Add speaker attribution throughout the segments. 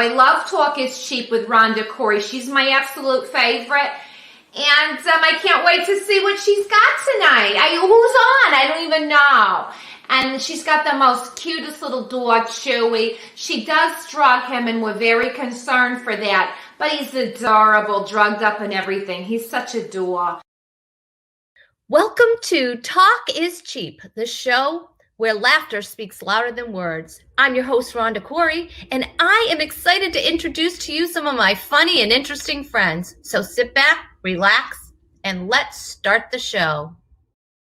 Speaker 1: I love Talk is Cheap with Rhonda Corey. She's my absolute favorite. And I can't wait to see what she's got tonight. Who's on? I don't even know. And she's got the most cutest little dog, Chewy. She does drug him, and we're very concerned for that. But he's adorable, drugged up and everything. He's such a dog.
Speaker 2: Welcome to Talk is Cheap, the show where laughter speaks louder than words. I'm your host, Rhonda Corey, and I am excited to introduce to you some of my funny and interesting friends. So sit back, relax, and let's start the show.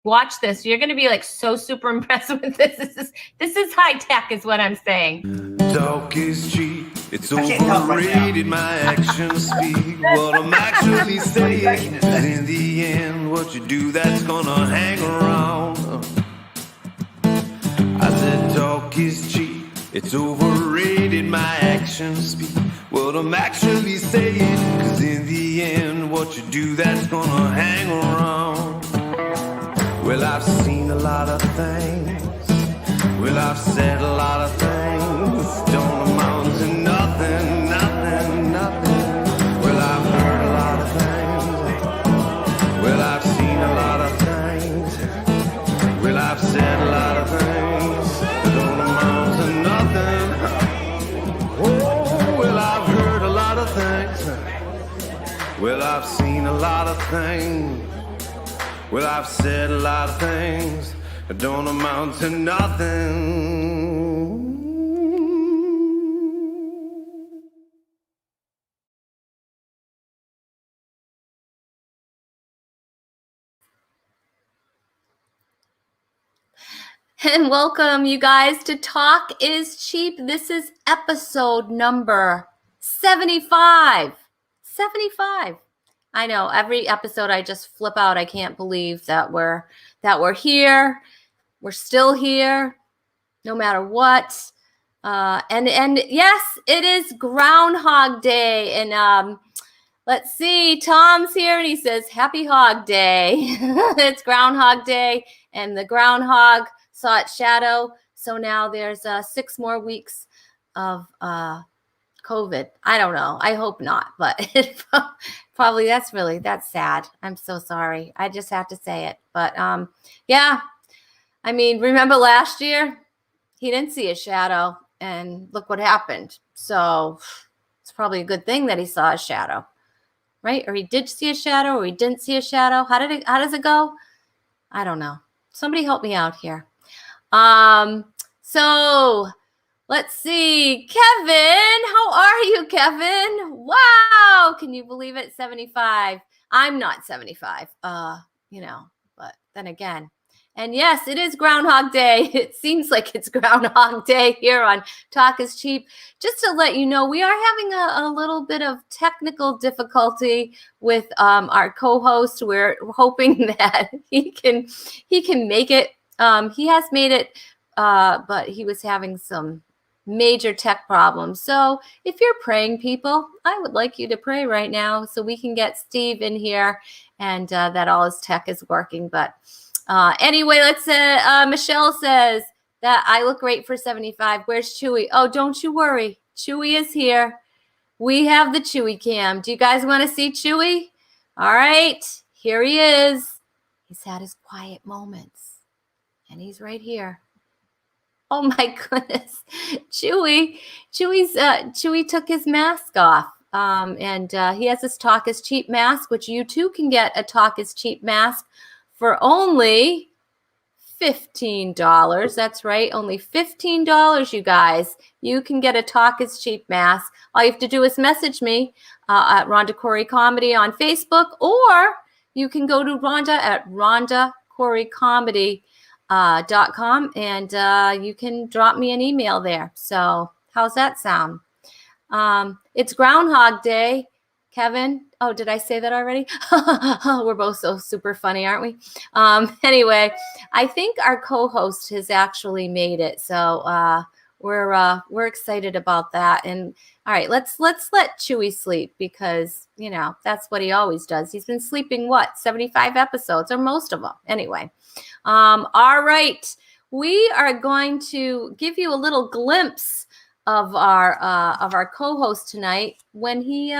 Speaker 2: Watch this. You're going to be like so super impressed with this. This is high tech is what I'm saying.
Speaker 3: Talk is cheap. It's overrated. My actions speak what I'm actually saying. And in the end, what you do, that's gonna hang around. I said talk is cheap. It's overrated. My actions speak what I'm actually saying. Cause in the end, what you do, that's gonna hang around. Well, I've seen a lot of things. Well, I've said a lot of things. Don't amount to nothing, nothing, nothing. Well, I've heard a lot of things. Well, I've seen a lot of things. Well, I've said a lot of things. Don't amount to nothing. Oh, well, I've heard a lot of things. Well, I've seen a lot of things. Well, I've said a lot of things that don't amount to nothing.
Speaker 2: And welcome, you guys, to Talk is Cheap. This is episode number 75. 75. I know every episode I just flip out. I can't believe that we're here. We're still here, no matter what. And yes, it is Groundhog Day. And let's see, Tom's here and he says, Happy Hog Day. It's Groundhog Day, and the groundhog saw its shadow. So now there's 6 more weeks of COVID. I don't know. I hope not, but probably that's sad. I'm so sorry. I just have to say it. But yeah, I mean, remember last year? He didn't see a shadow, and look what happened. So it's probably a good thing that he saw a shadow, right? Or he did see a shadow, or he didn't see a shadow. How does it go? I don't know. Somebody help me out here. So let's see. Kevin, how are you, Kevin? Wow. Can you believe it? 75. I'm not 75, but then again. And yes, it is Groundhog Day. It seems like it's Groundhog Day here on Talk is Cheap. Just to let you know, we are having a little bit of technical difficulty with our co-host. We're hoping that he can make it. He has made it, but he was having some major tech problems. So if you're praying, people, I would like you to pray right now so we can get Steve in here and that all his tech is working. But anyway, let's Michelle says that I look great for 75. Where's Chewy? Oh, don't you worry. Chewy is here. We have the Chewy cam. Do you guys want to see Chewy? All right, here he is. He's had his quiet moments, and he's right here. Oh my goodness, Chewy took his mask off, and he has this Talk is Cheap mask, which you too can get a Talk is Cheap mask for only $15. That's right, only $15, you guys. You can get a Talk is Cheap mask. All you have to do is message me at Rhonda Corey Comedy on Facebook, or you can go to Rhonda at RhondaCoreyComedy.com, and you can drop me an email there. So how's that sound? It's Groundhog Day, Kevin. Oh, did I say that already? We're both so super funny, aren't we? Anyway, I think our co-host has actually made it. So we're excited about that. And all right, let's let Chewy sleep, because that's what he always does. He's been sleeping 75 episodes, or most of them anyway. All right, we are going to give you a little glimpse of our co-host tonight when he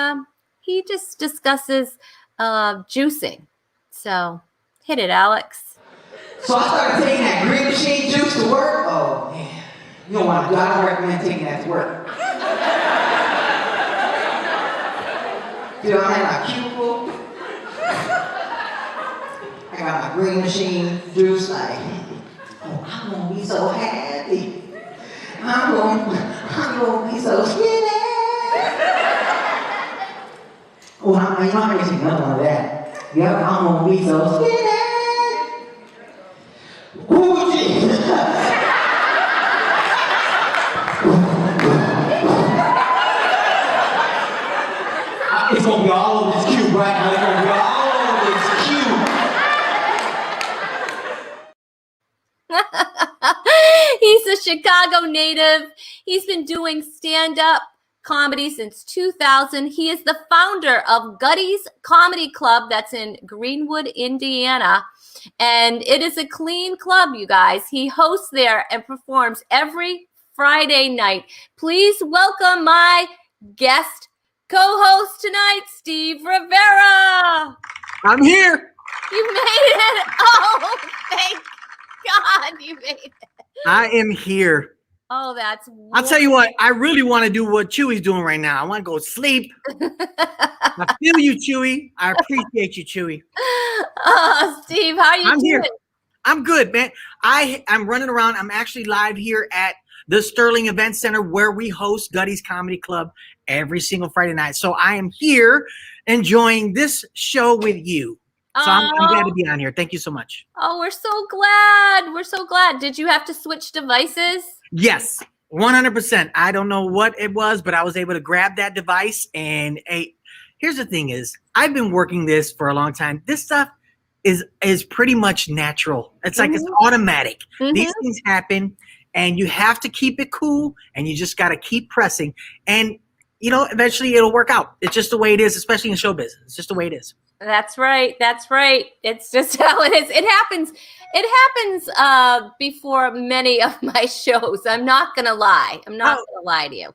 Speaker 2: just discusses juicing. So hit it, Alex.
Speaker 4: So I started taking that green machine juice to work. Oh man, you don't want to do. I don't recommend taking that to work. You know, I had my cubicle. I got my green machine juice. Like, oh, I'm gonna be so happy. I'm gonna be so skinny. Oh, I'm not gonna take another one of that. Yep, I'm gonna be so skinny. Ooh, gee. It's gonna be all over this cube right now. It's gonna be all over this cube.
Speaker 2: He's a Chicago native. He's been doing stand-up comedy since 2000. He is the founder of Gutty's Comedy Club that's in Greenwood, Indiana. And it is a clean club, you guys. He hosts there and performs every Friday night. Please welcome my guest co-host tonight, Steve Rivera.
Speaker 5: I'm here.
Speaker 2: You made it. Oh, thank God you made it.
Speaker 5: I am here.
Speaker 2: Oh, that's
Speaker 5: I'll tell you what, I really want to do what Chewy's doing right now. I want to go sleep. I feel you, Chewy. I appreciate you, Chewy.
Speaker 2: Oh, Steve, how are you doing?
Speaker 5: Here. I'm good, man. I'm running around. I'm actually live here at the Sterling Event Center where we host Gutty's Comedy Club every single Friday night. So I am here enjoying this show with you. So I'm glad to be on here. Thank you so much.
Speaker 2: Oh, we're so glad. We're so glad. Did you have to switch devices?
Speaker 5: Yes, 100%. I don't know what it was, but I was able to grab that device. And here's the thing is, I've been working this for a long time. This stuff is pretty much natural. It's like it's automatic. These things happen, and you have to keep it cool, and you just got to keep pressing. And, you know, eventually it'll work out. It's just the way it is, especially in show business. It's just the way it is.
Speaker 2: That's right. That's right. It's just how it is. It happens. It happens before many of my shows. I'm not going to lie. I'm not going to lie to you.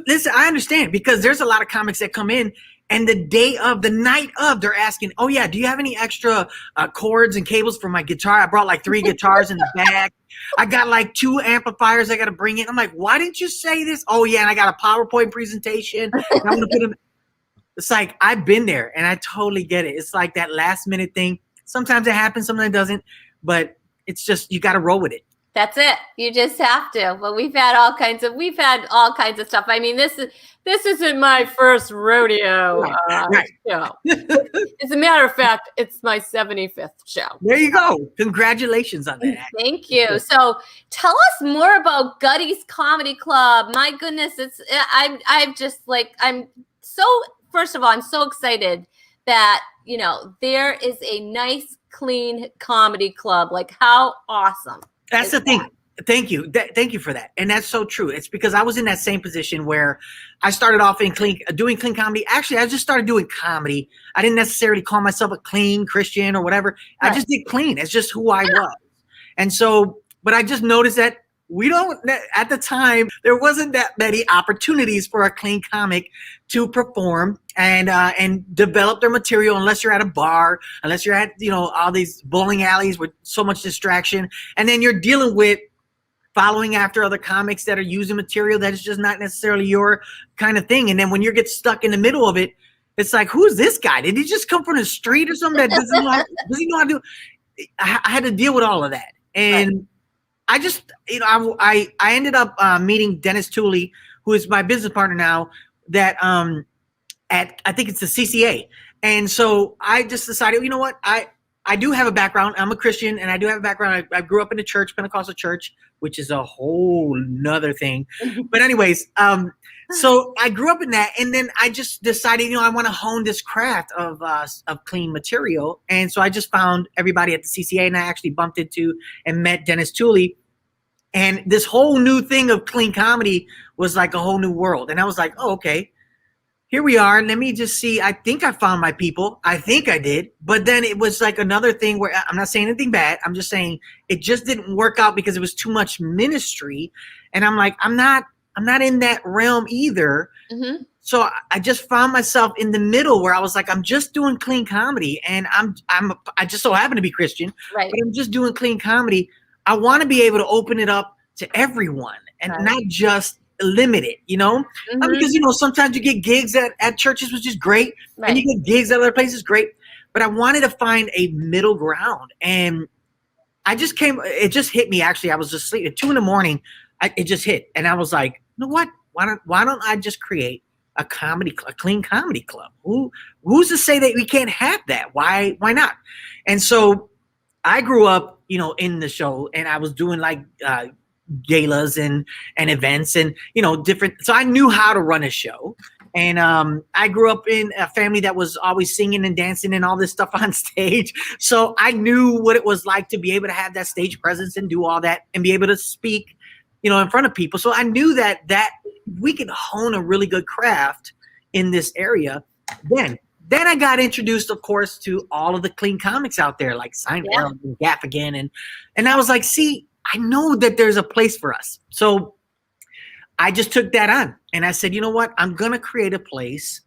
Speaker 5: Listen, I understand because there's a lot of comics that come in and the night of, they're asking, oh yeah, do you have any extra cords and cables for my guitar? I brought like 3 guitars in the bag. I got like 2 amplifiers I got to bring in. I'm like, why didn't you say this? Oh yeah, and I got a PowerPoint presentation. I'm going to put them. It's like, I've been there and I totally get it. It's like that last minute thing. Sometimes it happens, sometimes it doesn't, but it's just, you got to roll with it. That's it. You just have to. Well, we've had all kinds of stuff. I mean, this isn't my first rodeo show. As a matter of fact, it's my 75th show. There you go. Congratulations on that. Thank you. So tell us more about Gutty's Comedy Club. My goodness, first of all, I'm so excited that, you know, there is a nice, clean comedy club. Like, how awesome. That's the thing. Thank you. Thank you for that. And that's so true. It's because I was in that same position where I started off in doing clean comedy. Actually, I just started doing comedy. I didn't necessarily call myself a clean Christian or whatever. Right. I just did clean. It's just who I was. And so, but I just noticed that at the time, there wasn't that many opportunities for a clean comic to perform and develop their material unless you're at a bar, unless you're at, you know, all these bowling alleys with so much distraction. And then you're dealing with following after other comics that are using material that is just not necessarily your kind of thing. And then when you get stuck in the middle of it, it's like, who's this guy? Did he just come from the street or something? That does he know how to do? I had to deal with all of that. And right. I just, you know, I ended up meeting Dennis Tooley, who is my business partner now, that I think it's the CCA. And so I just decided, you know what, I do have a background. I'm a Christian, and I do have a background. I grew up in a church, Pentecostal church, which is a whole nother thing. But anyways, so I grew up in that, and then I just decided, you know, I want to hone this craft of clean material. And so I just found everybody at the CCA, and I actually bumped into and met Dennis Tooley. And this whole new thing of clean comedy was like a whole new world. And I was like, oh, okay, here we are. Let me just see. I think I found my people. I think I did. But then it was like another thing where I'm not saying anything bad. I'm just saying it just didn't work out because it was too much ministry. And I'm like, I'm not
Speaker 6: I'm not in that realm either.
Speaker 2: Mm-hmm.
Speaker 6: So I just found myself in the middle where I was like, I'm just doing clean comedy, and I just so happen to be Christian,
Speaker 2: Right.
Speaker 6: but I'm just doing clean comedy. I want to be able to open it up to everyone and not just limit it, because sometimes you get gigs at churches, which is great, and you get gigs at other places, great. But I wanted to find a middle ground, and it just hit me. Actually, I was just sleeping at 2 a.m. It just hit, and I was like, you know what? Why don't I just create a clean comedy club? Who's to say that we can't have that? Why not? And so I grew up, in the show, and I was doing like galas and events and different. So I knew how to run a show. And I grew up in a family that was always singing and dancing and all this stuff on stage. So I knew what it was like to be able to have that stage presence and do all that and be able to speak, in front of people. So I knew that we could hone a really good craft in this area. Then I got introduced, of course, to all of the clean comics out there, like Seinfeld and Gaffigan. And I was like, see, I know that there's a place for us. So I just took that on, and I said, you know what? I'm going to create a place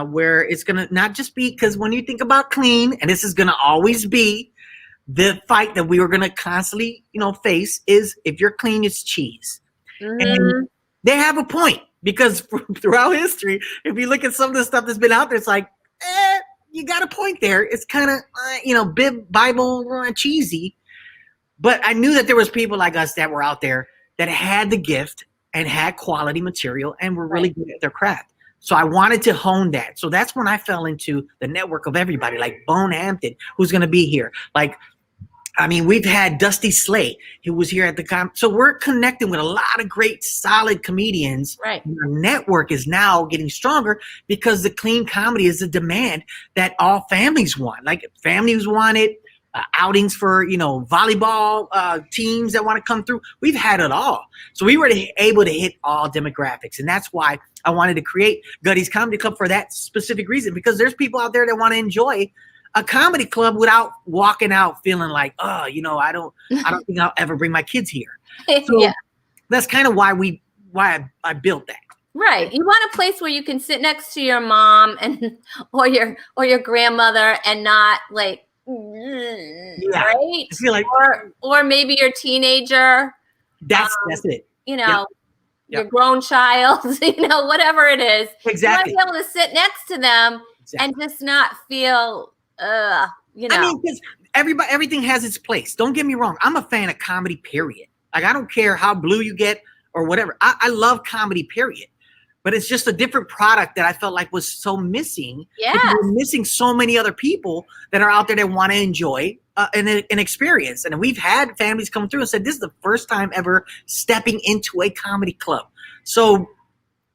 Speaker 6: where it's going to not just be, because when you think about clean, and this is going to always be the fight that we were going to constantly, face, is if you're clean, it's cheese.
Speaker 2: Mm-hmm.
Speaker 6: And they have a point, because throughout history, if you look at some of the stuff that's been out there, it's like, you got a point there. It's kind of, Bible cheesy. But I knew that there was people like us that were out there that had the gift and had quality material and were really good at their craft. So I wanted to hone that. So that's when I fell into the network of everybody, like Bone Hampton, who's going to be here. We've had Dusty Slate, who was here at the so we're connecting with a lot of great, solid comedians.
Speaker 2: Right.
Speaker 6: And our network is now getting stronger because the clean comedy is a demand that all families want. Like families want it, outings for volleyball teams that want to come through. We've had it all, so we were able to hit all demographics, and that's why I wanted to create Gutty's Comedy Club for that specific reason. Because there's people out there that want to enjoy a comedy club without walking out feeling like, I don't think I'll ever bring my kids here. So that's kind of why I built that.
Speaker 2: Right. You want a place where you can sit next to your mom and or your grandmother and not like, right?
Speaker 6: I feel like,
Speaker 2: or maybe your teenager.
Speaker 6: That's it.
Speaker 2: Your grown child, whatever it is.
Speaker 6: Exactly.
Speaker 2: You want to be able to sit next to them and just not feel,
Speaker 6: because everything has its place. Don't get me wrong. I'm a fan of comedy, period. Like, I don't care how blue you get or whatever. I love comedy, period. But it's just a different product that I felt like was so missing.
Speaker 2: Yeah.
Speaker 6: We're missing so many other people that are out there that want to enjoy an experience. And we've had families come through and said, this is the first time ever stepping into a comedy club. So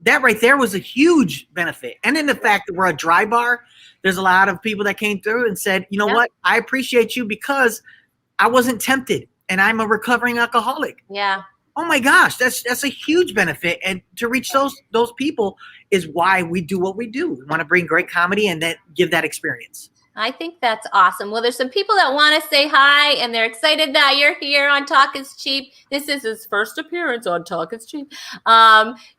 Speaker 6: that right there was a huge benefit. And then the fact that we're a dry bar, there's a lot of people that came through and said, you know what? I appreciate you because I wasn't tempted and I'm a recovering alcoholic.
Speaker 2: Yeah.
Speaker 6: Oh my gosh, that's a huge benefit. And to reach those people is why we do what we do. We want to bring great comedy and then give that experience.
Speaker 2: I think that's awesome. Well, there's some people that want to say hi, and they're excited that you're here on Talk is Cheap. This is his first appearance on Talk is Cheap.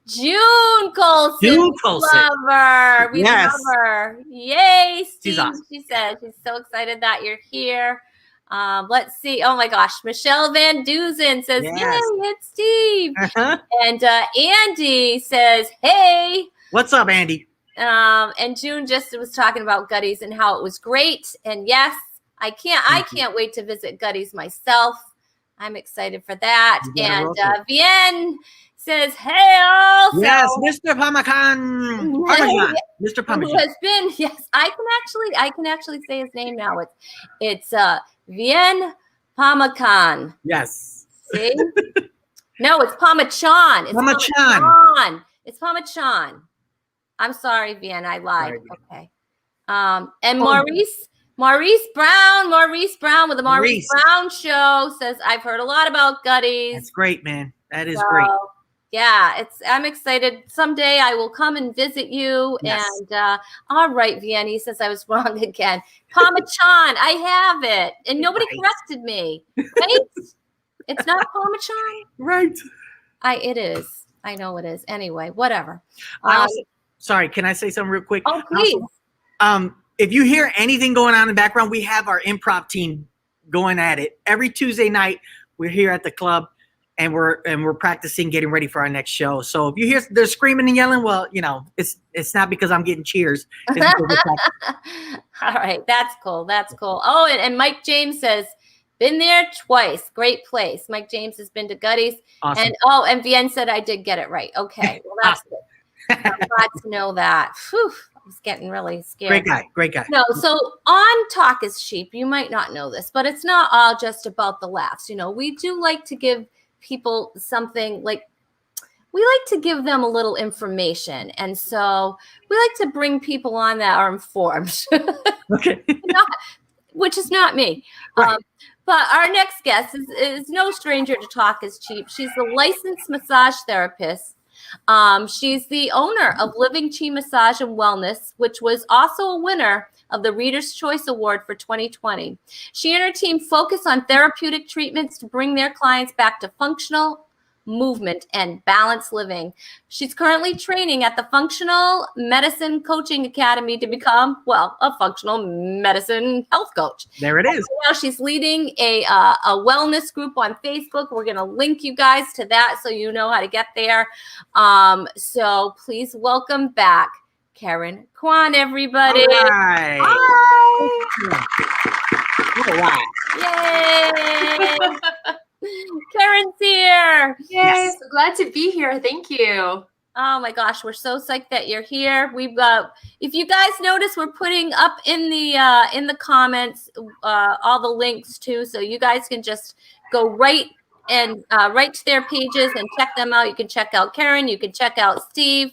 Speaker 2: June Colson, love her. We love her. Yay, Steve.
Speaker 6: She's awesome.
Speaker 2: She says she's so excited that you're here. Let's see. Oh my gosh. Michelle Van Dusen says, yay, it's Steve. And Andy says, hey.
Speaker 6: What's up, Andy?
Speaker 2: And June just was talking about Gutty's and how it was great. And yes, I can't wait to visit Gutty's myself. I'm excited for that. And Vienne says, hey, also.
Speaker 6: Yes, Mr. Parmesan. Mr. Parmesan.
Speaker 2: Who has been, I can actually say his name now. It's Vienne Parmesan.
Speaker 6: Yes.
Speaker 2: See? No, it's Parmesan. It's Parmesan. I'm sorry, Vienne. I lied. Okay. And Maurice Brown with the Maurice Brown Show says, I've heard a lot about Gutty's.
Speaker 6: That's great, man. That is great.
Speaker 2: Yeah, I'm excited. Someday I will come and visit you.
Speaker 6: Yes.
Speaker 2: And all right, Vienne, he says I was wrong again. Parmesan, I have it. And nobody corrected me. Right? It's not Parmesan?
Speaker 6: Right.
Speaker 2: It is. I know it is. Anyway, whatever.
Speaker 6: Sorry, can I say something real quick?
Speaker 2: Oh, please.
Speaker 6: If you hear anything going on in the background, we have our improv team going at it. Every Tuesday night, we're here at the club, and we're practicing, getting ready for our next show. So if you hear they're screaming and yelling, well, it's not because I'm getting cheers.
Speaker 2: All right, that's cool. That's cool. Oh, and Mike James says, been there twice. Great place. Mike James has been to Gutty's.
Speaker 6: Awesome.
Speaker 2: And Vienne said I did get it right. Okay, well that's good. I'm glad to know that. Whew, I was getting really scared.
Speaker 6: Great guy.
Speaker 2: No, so on Talk is Cheap, you might not know this, but it's not all just about the laughs. We do like to give people something, like we like to give them a little information. And so we like to bring people on that are informed.
Speaker 6: Okay.
Speaker 2: Which is not me.
Speaker 6: Right.
Speaker 2: But our next guest is no stranger to Talk is Cheap. She's a licensed massage therapist. She's the owner of Living Chi Massage and Wellness, which was also a winner of the Reader's Choice Award for 2020. She and her team focus on therapeutic treatments to bring their clients back to functional movement and balanced living. She's currently training at the Functional Medicine Coaching Academy to become, a functional medicine health coach.
Speaker 6: There it is.
Speaker 2: Now she's leading a wellness group on Facebook. We're going to link you guys to that so you know how to get there. So please welcome back Karen Kwan, everybody.
Speaker 6: All right.
Speaker 2: Hi. Yay. Karen's here.
Speaker 7: Yes, glad to be here. Thank you.
Speaker 2: Oh my gosh, we're so psyched that you're here. We've if you guys notice, we're putting up in the comments all the links too, so you guys can just go right to their pages and check them out. You can check out Karen. You can check out Steve.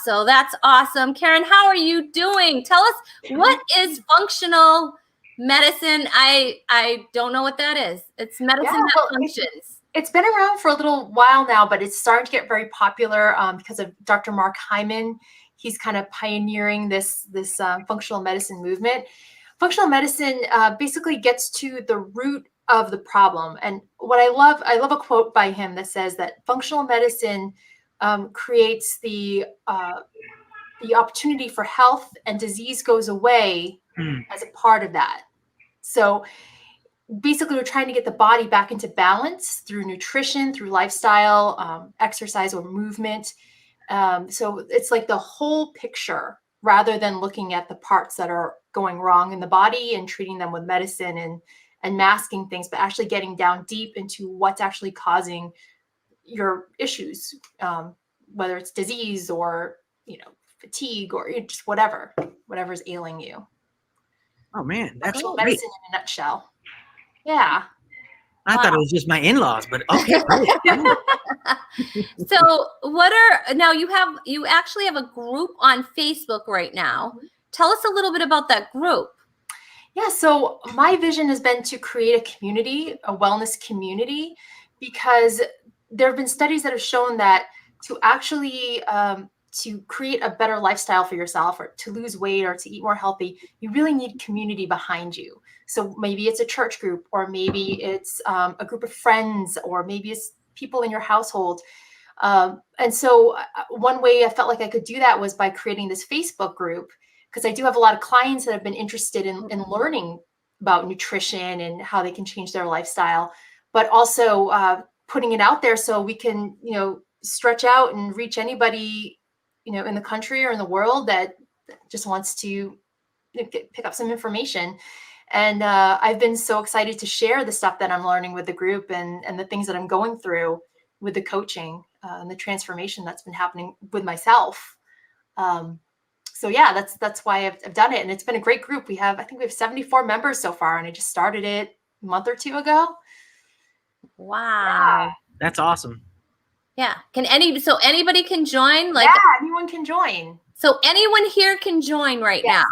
Speaker 2: So that's awesome. Karen, how are you doing? Tell us, what is functional medicine? I don't know what that is. It's medicine that functions.
Speaker 7: It's been around for a little while now, but it's starting to get very popular because of Dr. Mark Hyman. He's kind of pioneering this functional medicine movement. Functional medicine basically gets to the root of the problem. And what I love a quote by him that says that functional medicine creates the opportunity for health, and disease goes away as a part of that. So basically, we're trying to get the body back into balance through nutrition, through lifestyle, exercise, or movement. So it's like the whole picture rather than looking at the parts that are going wrong in the body and treating them with medicine and masking things, but actually getting down deep into what's actually causing your issues, whether it's disease or, fatigue or just whatever's ailing you.
Speaker 6: Oh man, that's
Speaker 7: Functional
Speaker 6: great.
Speaker 7: medicine in a nutshell. Yeah.
Speaker 6: I thought it was just my in-laws, but okay.
Speaker 2: So you actually have a group on Facebook right now. Tell us a little bit about that group.
Speaker 7: Yeah, so my vision has been to create a community, a wellness community, because there have been studies that have shown that to actually to create a better lifestyle for yourself, or to lose weight, or to eat more healthy, you really need community behind you. So maybe it's a church group, or maybe it's a group of friends, or maybe it's people in your household. And so one way I felt like I could do that was by creating this Facebook group, because I do have a lot of clients that have been interested in learning about nutrition and how they can change their lifestyle, but also putting it out there so we can, stretch out and reach anybody, in the country or in the world that just wants to pick up some information. And I've been so excited to share the stuff that I'm learning with the group and the things that I'm going through with the coaching and the transformation that's been happening with myself. So yeah, that's why I've done it. And it's been a great group. I think we have 74 members so far, and I just started it a month or two ago.
Speaker 2: Wow.
Speaker 6: That's awesome.
Speaker 2: Yeah. Anybody can join?
Speaker 7: Anyone can join.
Speaker 2: So anyone here can join now.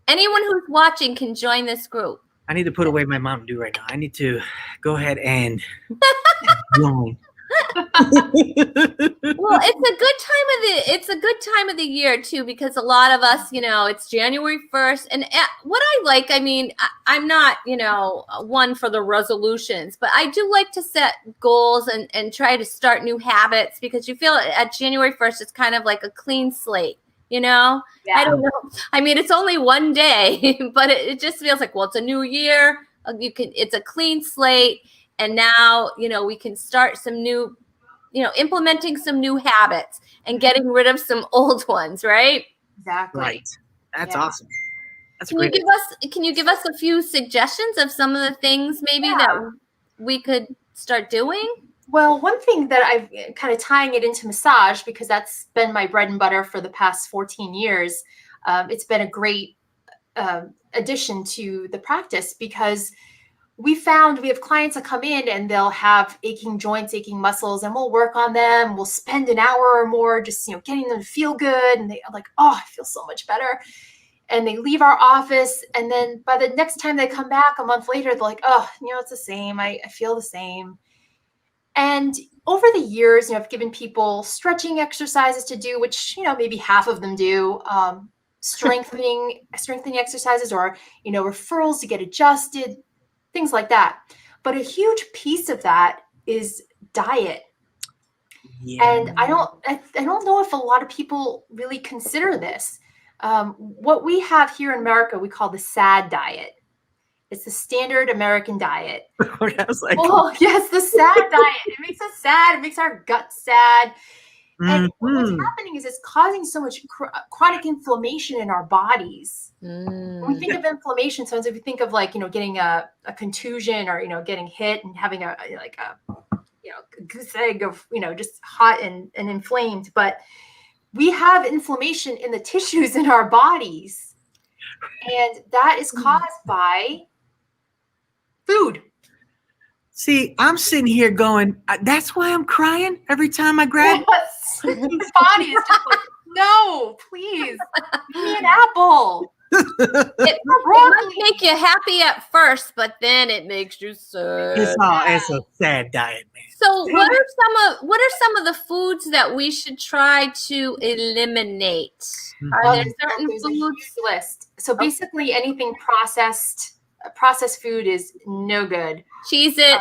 Speaker 2: Anyone who's watching can join this group.
Speaker 6: I need to put away my Mountain Dew right now. I need to go ahead and join.
Speaker 2: Well, it's a good time of the year too, because a lot of us, it's January 1st. And what I like, I mean, I'm not, one for the resolutions, but I do like to set goals and try to start new habits, because you feel at January 1st, it's kind of like a clean slate,
Speaker 7: Yeah.
Speaker 2: I don't know. I mean, it's only one day, but it just feels like, well, it's a new year. It's a clean slate. And now, we can start some new, implementing some new habits and getting rid of some old ones, right?
Speaker 7: Exactly.
Speaker 6: Right. That's
Speaker 7: Yeah.
Speaker 6: awesome. That's
Speaker 2: Can
Speaker 6: great.
Speaker 2: you give us a few suggestions of some of the things maybe that we could start doing?
Speaker 7: Well, one thing that I've kind of tying it into massage, because that's been my bread and butter for the past 14 years. It's been a great addition to the practice, because we have clients that come in and they'll have aching joints, aching muscles, and we'll work on them. We'll spend an hour or more just, getting them to feel good. And they're like, oh, I feel so much better. And they leave our office. And then by the next time they come back a month later, they're like, oh, it's the same. I feel the same. And over the years, I've given people stretching exercises to do, which, maybe half of them do, strengthening exercises, or, referrals to get adjusted, things like that. But a huge piece of that is diet.
Speaker 6: Yeah.
Speaker 7: And I don't know if a lot of people really consider this. What we have here in America, we call the SAD diet. It's the standard American diet. Oh, yes, the SAD diet. It makes us sad. It makes our guts sad. And what's happening is it's causing so much chronic inflammation in our bodies. When we think of inflammation, sometimes if you think of getting a contusion, or, getting hit and having a goose egg of, just hot and inflamed. But we have inflammation in the tissues in our bodies. And that is caused by food.
Speaker 6: See, I'm sitting here going, that's why I'm crying every time I grab.
Speaker 7: Yes. The body is just like, no, please, give me an apple.
Speaker 2: It might make you happy at first, but then it makes you sad.
Speaker 6: It's a sad diet, man.
Speaker 2: So what are some of the foods that we should try to eliminate? Are there certain
Speaker 7: There's
Speaker 2: foods?
Speaker 7: a huge list. So basically anything processed food is no good.
Speaker 2: Cheese it.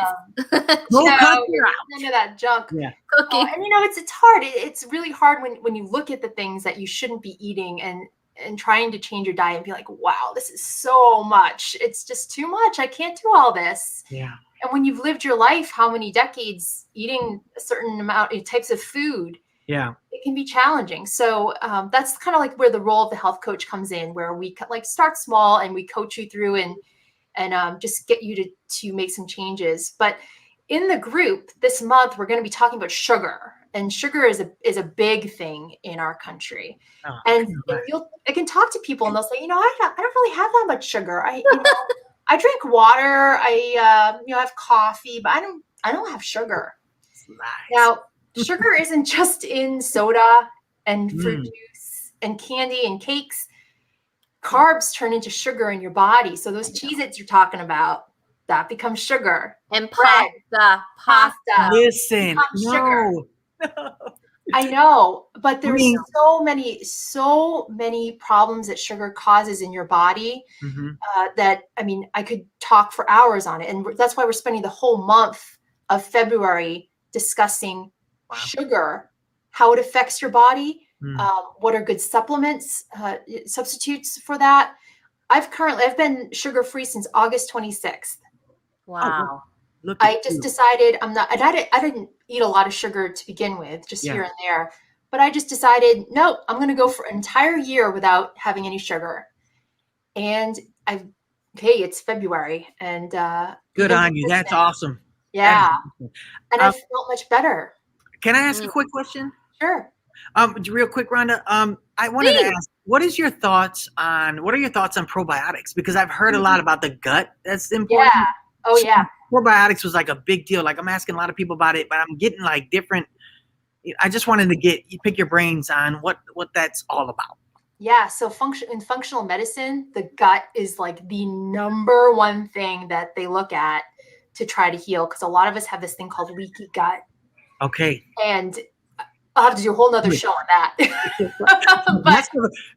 Speaker 7: None of that junk.
Speaker 6: Yeah.
Speaker 2: Cookie.
Speaker 7: And it's hard. It's really hard when you look at the things that you shouldn't be eating and trying to change your diet and be like, wow, this is so much. It's just too much. I can't do all this.
Speaker 6: Yeah.
Speaker 7: And when you've lived your life, how many decades eating a certain amount of types of food,
Speaker 6: yeah,
Speaker 7: it can be challenging. So that's kind of like where the role of the health coach comes in, where we start small and we coach you through and just get you to make some changes. But in the group this month, we're going to be talking about sugar. And sugar is a big thing in our country.
Speaker 6: Oh,
Speaker 7: and I can talk to people and they'll say, I don't really have that much sugar. I drink water. I have coffee, but I don't have sugar.
Speaker 6: Nice.
Speaker 7: Now, sugar isn't just in soda and fruit juice and candy and cakes. Carbs turn into sugar in your body. So those Cheez-Its you're talking about, that becomes sugar.
Speaker 2: And
Speaker 7: Bread, pasta.
Speaker 6: Listen,
Speaker 7: Sugar. I know, but there's so many problems that sugar causes in your body that, I could talk for hours on it. And that's why we're spending the whole month of February discussing sugar, how it affects your body, what are good supplements, substitutes for that. I've been sugar-free since August 26th.
Speaker 2: Wow.
Speaker 7: I just decided I didn't eat a lot of sugar to begin with, just here and there. But I just decided, no, I'm going to go for an entire year without having any sugar. And it's February, and
Speaker 6: good on you. That's awesome.
Speaker 7: Yeah. And I felt much better.
Speaker 6: Can I ask a quick question?
Speaker 7: Sure.
Speaker 6: Real quick, Rhonda. I wanted to ask, what are your thoughts on probiotics? Because I've heard a lot about the gut. That's important.
Speaker 7: Yeah. Oh, yeah.
Speaker 6: Probiotics was like a big deal. Like I'm asking a lot of people about it, but I'm getting like different. I just wanted to pick your brains on what that's all about.
Speaker 7: Yeah. So in functional medicine, the gut is like the number one thing that they look at to try to heal. Because a lot of us have this thing called leaky gut.
Speaker 6: Okay.
Speaker 7: And I'll have to do a whole nother show on that.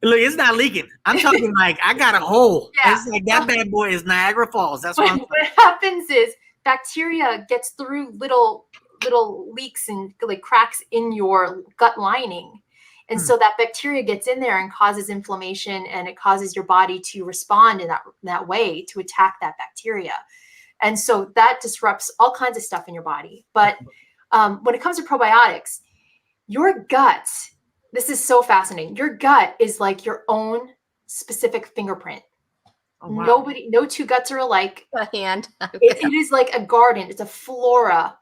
Speaker 6: Look, it's not leaking. I'm talking like I got a hole.
Speaker 7: Yeah.
Speaker 6: It's like that bad boy is Niagara Falls. That's what I'm
Speaker 7: What happens is bacteria gets through little leaks and like cracks in your gut lining. And so that bacteria gets in there and causes inflammation, and it causes your body to respond in that way to attack that bacteria. And so that disrupts all kinds of stuff in your body. But when it comes to probiotics, your gut, this is so fascinating. Your gut is like your own specific fingerprint. Oh, wow. No two guts are alike.
Speaker 2: A hand.
Speaker 7: It is like a garden. It's a flora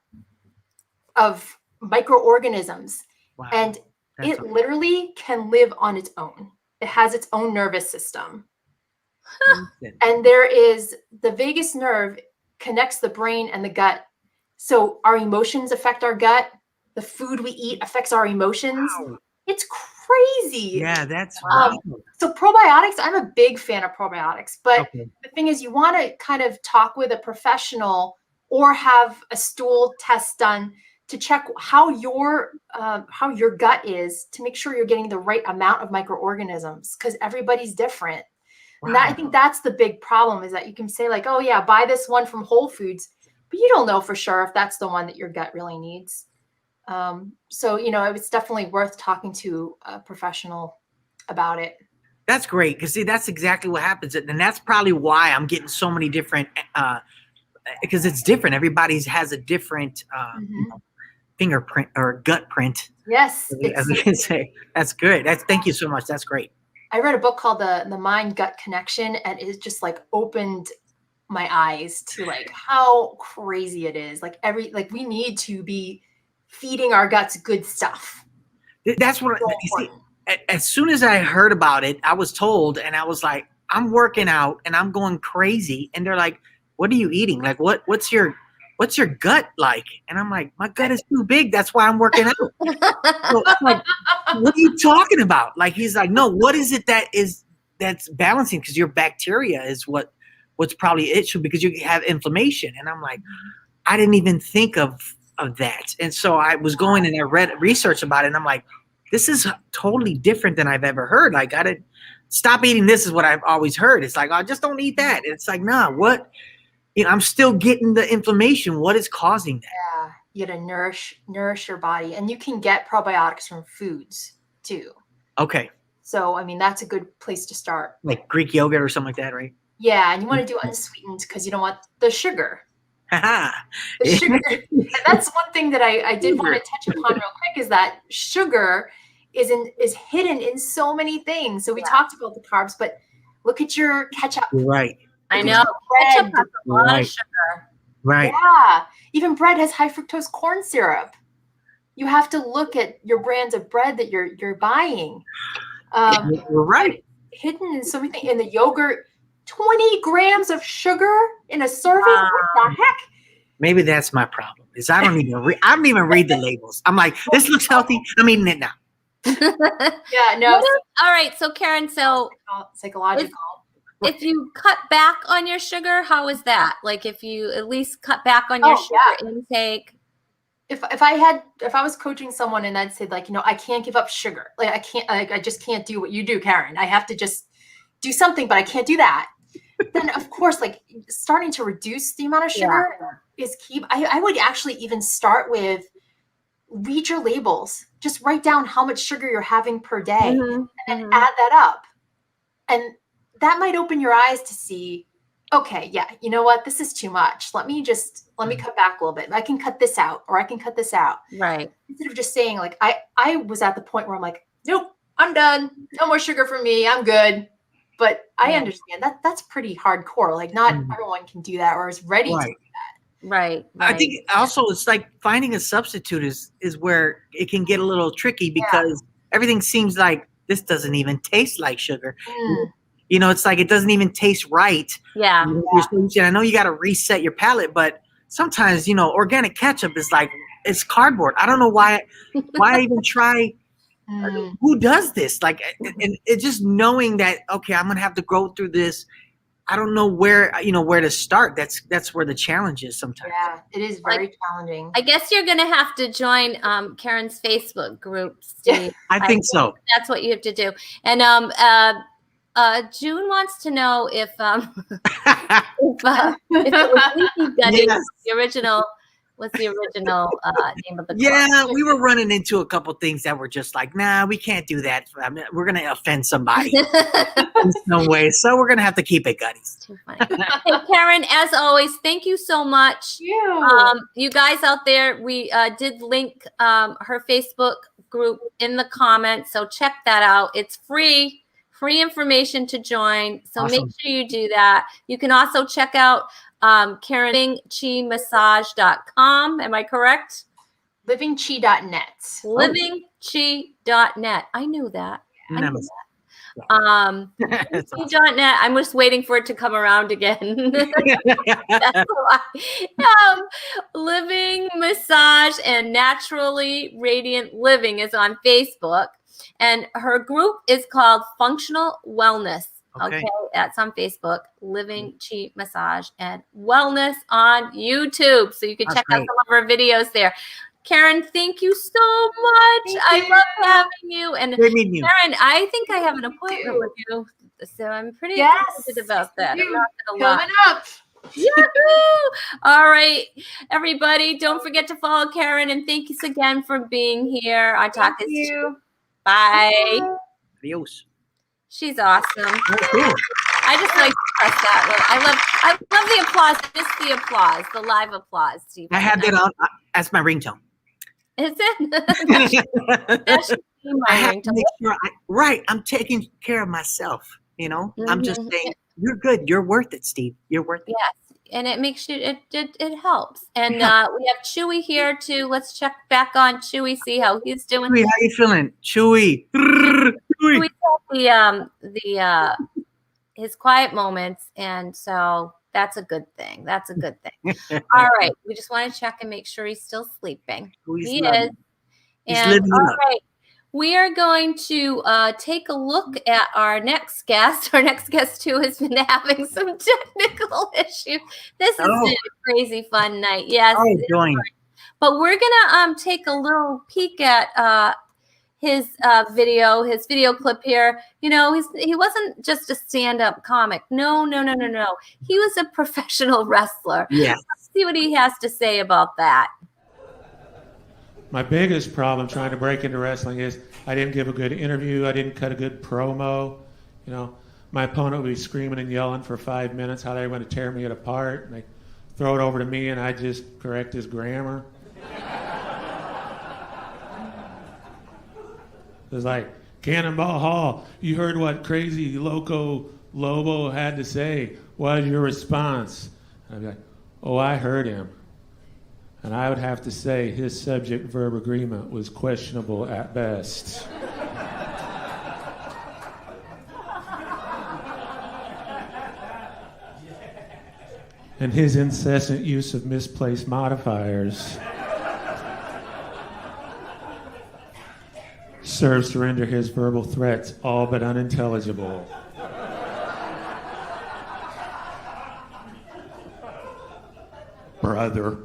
Speaker 7: of microorganisms. Wow. And it literally can live on its own. It has its own nervous system. And there is the vagus nerve connects the brain and the gut. So our emotions affect our gut. The food we eat affects our emotions. Wow. It's crazy.
Speaker 6: Yeah, that's right.
Speaker 7: So probiotics, I'm a big fan of probiotics, but the thing is you want to kind of talk with a professional or have a stool test done to check how your gut is, to make sure you're getting the right amount of microorganisms, because everybody's different. Wow. And I think that's the big problem, is that you can say like, oh yeah, buy this one from Whole Foods, but you don't know for sure if that's the one that your gut really needs. So, it's definitely worth talking to a professional about it.
Speaker 6: That's great. Because see, that's exactly what happens. And that's probably why I'm getting so many different, because it's different. Everybody's has a different fingerprint or gut print.
Speaker 7: Yes.
Speaker 6: As we can say. That's good. Thank you so much. That's great.
Speaker 7: I read a book called The Mind Gut Connection, and it just like opened my eyes to like how crazy it is. Like we need to be feeding our guts good stuff.
Speaker 6: That's what as soon as I heard about it, I was told, and I was like, I'm working out and I'm going crazy. And they're like, what are you eating? Like, what's your gut like? And I'm like, my gut is too big. That's why I'm working out. So I'm like, what are you talking about? Like, he's like, no, what is it that's balancing? Because your bacteria is what's probably issue, because you have inflammation. And I'm like, I didn't even think of that. And so I was going and I read research about it, and I'm like, this is totally different than I've ever heard. Like, I didn't stop eating this is what I've always heard. It's like, I just don't eat that. It's like, nah, what? I'm still getting the inflammation. What is causing that?
Speaker 7: Yeah, you gotta nourish your body, and you can get probiotics from foods too.
Speaker 6: Okay.
Speaker 7: So, I mean, that's a good place to start.
Speaker 6: Like Greek yogurt or something like that, right?
Speaker 7: Yeah, and you want to do unsweetened because you don't want the sugar.
Speaker 6: The
Speaker 7: sugar. And that's one thing that I did want to touch upon real quick, is that sugar is hidden in so many things. So we talked about the carbs, but look at your ketchup.
Speaker 6: Right.
Speaker 2: I know.
Speaker 7: Bread.
Speaker 2: Ketchup has a lot of sugar.
Speaker 6: Right.
Speaker 7: Yeah. Even bread has high fructose corn syrup. You have to look at your brands of bread that you're buying.
Speaker 6: You're right.
Speaker 7: Hidden in so many things. In the yogurt, 20 grams of sugar in a serving. What the heck?
Speaker 6: Maybe that's my problem. Is I don't even read the labels. I'm like, this looks healthy. I'm eating it now.
Speaker 7: Yeah, no.
Speaker 2: All right. So Karen,
Speaker 7: psychological.
Speaker 2: If you cut back on your sugar, how is that? Like, if you at least cut back on your sugar intake.
Speaker 7: If I was coaching someone and I'd say like, I can't give up sugar. Like I just can't do what you do, Karen. I have to just do something, but I can't do that. Then of course, like starting to reduce the amount of sugar is key. I would actually even start with read your labels. Just write down how much sugar you're having per day and then add that up. And that might open your eyes to see, okay, yeah, you know what? This is too much. Let me cut back a little bit. I can cut this out, or I can cut this out.
Speaker 2: Right.
Speaker 7: Instead of just saying like, I was at the point where I'm like, nope, I'm done. No more sugar for me. I'm good. But I understand that's pretty hardcore. Like not everyone can do that or is ready to do that.
Speaker 2: Right.
Speaker 6: I think also it's like finding a substitute is where it can get a little tricky, because everything seems like this doesn't even taste like sugar. It's like it doesn't even taste right.
Speaker 2: Yeah.
Speaker 6: I know you got to reset your palate, but sometimes, organic ketchup is like, it's cardboard. I don't know why even try. Who does this? Like, and it's just knowing that, okay, I'm going to have to go through this I don't know where to start. That's where the challenge is sometimes.
Speaker 7: Yeah, it is very challenging.
Speaker 2: I guess you're going to have to join Karen's Facebook group, Steve.
Speaker 6: I think so.
Speaker 2: That's what you have to do. And June wants to know if it was Leaky Gutty,
Speaker 6: Yes.
Speaker 2: the original. What's the original name of the club?
Speaker 6: Yeah, we were running into a couple things that were just like, nah, we can't do that. I mean, we're gonna offend somebody in some way, so we're gonna have to keep it gutties.
Speaker 2: Too funny. Hey, Karen, as always, thank you so much. You guys out there, we did link her Facebook group in the comments, so check that out. It's free information to join, so make sure you do that. You can also check out livingchimassage.com. Am I correct?
Speaker 7: Livingchi.net.
Speaker 2: Livingchi.net. I knew that.
Speaker 6: That's awesome.
Speaker 2: Livingchi.net. I'm just waiting for it to come around again. That's why. Living Massage and Naturally Radiant Living is on Facebook. And her group is called Functional Wellness. Okay, that's on Facebook. Living Chi Massage and Wellness on YouTube. So you can check out some of her videos there. Karen, thank you so much. I love having you. And Karen, I think I have an appointment with you. So I'm pretty excited about that. I'm not gonna lie.
Speaker 7: Coming up.
Speaker 2: Yahoo! All right, everybody, don't forget to follow Karen. And thank you again for being here. I'll talk to you. Bye.
Speaker 6: Adios.
Speaker 2: She's awesome. I just like to press that. I love the applause. Just the applause, the live applause, Steve.
Speaker 6: I have that on as my ringtone.
Speaker 2: Is it? That should be my
Speaker 6: I have
Speaker 2: ringtone.
Speaker 6: to make sure I'm taking care of myself. I'm just saying, you're good. You're worth it, Steve. You're worth it.
Speaker 2: Yes. And it makes you, it helps. And we have Chewy here too. Let's check back on Chewy, see how he's doing.
Speaker 6: Chewy, how you feeling? Chewy.
Speaker 2: Chewy had his quiet moments, and so that's a good thing. That's a good thing. All right. We just want to check and make sure he's still sleeping. He is. And all right. We are going to take a look at our next guest. Our next guest, too, has been having some technical issues. This has been a crazy fun night. Yes. But we're going to take a little peek at his video clip here. He wasn't just a stand-up comic. No. He was a professional wrestler.
Speaker 6: Yes.
Speaker 2: Let's see what he has to say about that.
Speaker 8: My biggest problem trying to break into wrestling is I didn't give a good interview. I didn't cut a good promo. My opponent would be screaming and yelling for 5 minutes how they were going to tear me apart. And they throw it over to me and I just correct his grammar. It was like, Cannonball Hall, you heard what crazy Loco Lobo had to say. What is your response? I'd be like, oh, I heard him. And I would have to say his subject-verb agreement was questionable at best. And his incessant use of misplaced modifiers serves to render his verbal threats all but unintelligible. Brother.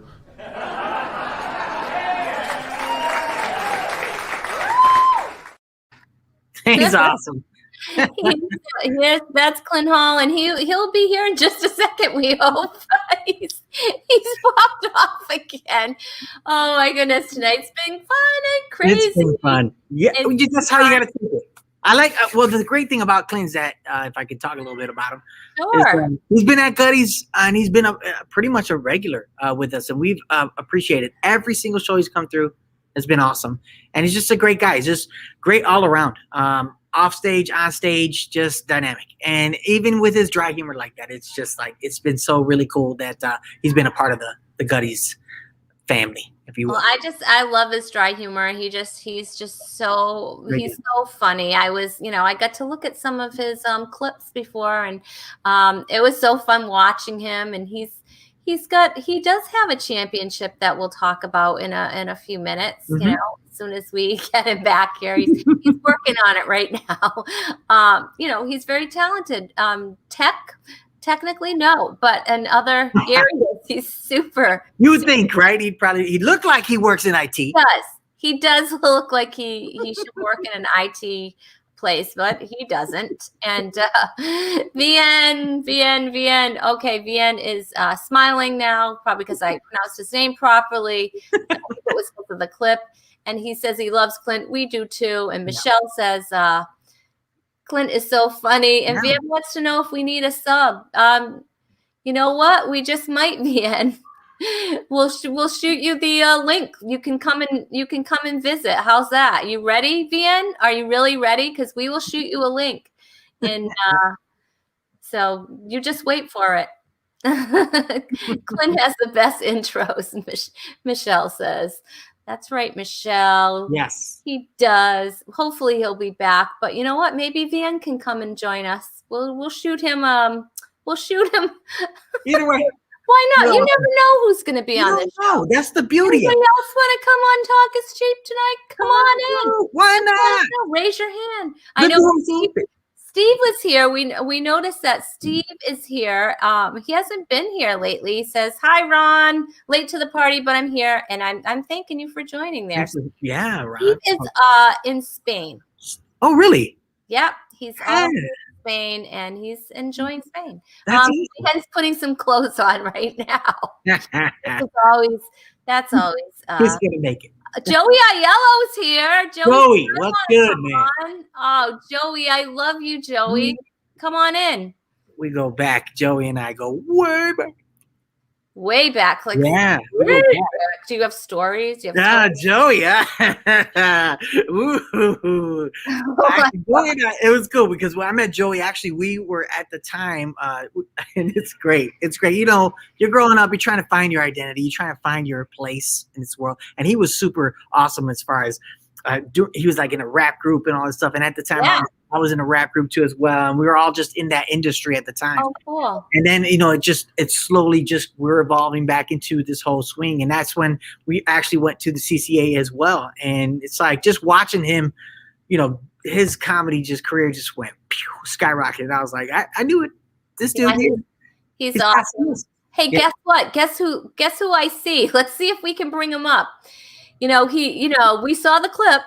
Speaker 6: He's awesome.
Speaker 2: Yes, that's Clint Hall, and he'll be here in just a second. We hope. He's popped off again. Oh my goodness, tonight's been fun and crazy.
Speaker 6: It's been fun. Yeah, that's how you got to take it. I like. The great thing about Clint's that if I could talk a little bit about him, is, he's been at Gutty's and he's been pretty much a regular with us, and we've appreciated every single show he's come through. It's been awesome, and he's just a great guy. He's just great all around. Off stage, on stage, just dynamic. And even with his dry humor like that, it's just like, it's been so really cool that he's been a part of the Gutty's family, if you will.
Speaker 2: Well, I love his dry humor. He's just so, he's so funny. I got to look at some of his clips before, and it was so fun watching him. And he does have a championship that we'll talk about in a few minutes,
Speaker 6: Mm-hmm.
Speaker 2: As soon as we get him back here. He's working on it right now. He's very talented. Tech, Technically, no, but in other areas, he's super.
Speaker 6: You would think, right? He'd look like he works in IT.
Speaker 2: He does look like he should work in an IT place, but he doesn't. And VN. Okay, VN is smiling now, probably because I pronounced his name properly. I think it was because of the clip. And he says he loves Clint. We do too. And Michelle says Clint is so funny. And VN wants to know if we need a sub. You know what? We just might, VN. We'll shoot you the link. You can come and visit. How's that? You ready, VN? Are you really ready? Because we will shoot you a link. And so you just wait for it. Clint has the best intros, Michelle says. That's right, Michelle.
Speaker 6: Yes.
Speaker 2: He does. Hopefully he'll be back. But you know what? Maybe VN can come and join us. We'll shoot him. We'll shoot him.
Speaker 6: Either way.
Speaker 2: Why not? You never know who's going to be on this show.
Speaker 6: That's the beauty.
Speaker 2: Anybody else want to come on Talk is Cheap tonight? Come on in.
Speaker 6: Why not?
Speaker 2: Raise your hand. I know Steve was here. We noticed that Steve is here. He hasn't been here lately. He says, "Hi, Ron. Late to the party, but I'm here." And I'm thanking you for joining there.
Speaker 6: Yeah, Ron.
Speaker 2: Steve is in Spain.
Speaker 6: Oh, really?
Speaker 2: Yep. He's in Spain and he's enjoying Spain. He's putting some clothes on right now. That's always
Speaker 6: he's gonna make it.
Speaker 2: Joey Aiello's here.
Speaker 6: Joey, what's good, man?
Speaker 2: Oh, Joey, I love you, Joey. Come on in.
Speaker 6: We go back. Joey and I go way back.
Speaker 2: Way back, like
Speaker 6: yeah.
Speaker 2: Way back. Do you have stories?
Speaker 6: Joey. Ooh. It was cool because when I met Joey, actually, we were at the time, and it's great. It's great. You know, you're growing up, you're trying to find your identity, you're trying to find your place in this world. And he was super awesome as far as he was like in a rap group and all this stuff. And at the time, I was in a rap group too as well. And we were all just in that industry at the time.
Speaker 2: Oh, cool.
Speaker 6: And then, you know, it's slowly we're evolving back into this whole swing. And that's when we actually went to the CCA as well. And it's like just watching him, you know, his comedy career just went skyrocketed. And I was like, I knew it. This dude
Speaker 2: he's awesome. Hey, guess what? Guess who I see? Let's see if we can bring him up. We saw the clip.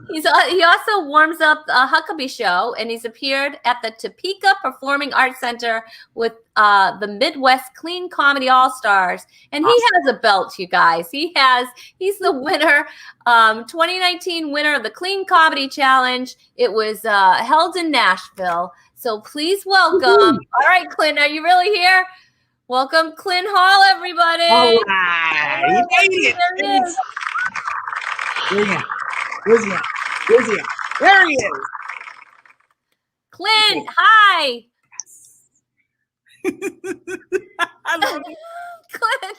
Speaker 2: He also warms up the Huckabee show, and he's appeared at the Topeka Performing Arts Center with the Midwest Clean Comedy All-Stars. And he has a belt, you guys. He's the winner, 2019 winner of the Clean Comedy Challenge. It was held in Nashville. So please welcome. All right, Clint, are you really here? Welcome, Clint Hall, everybody.
Speaker 6: All right. He made it. Where's he at? There he is.
Speaker 2: Clint, hi.
Speaker 6: I love it.
Speaker 2: Clint.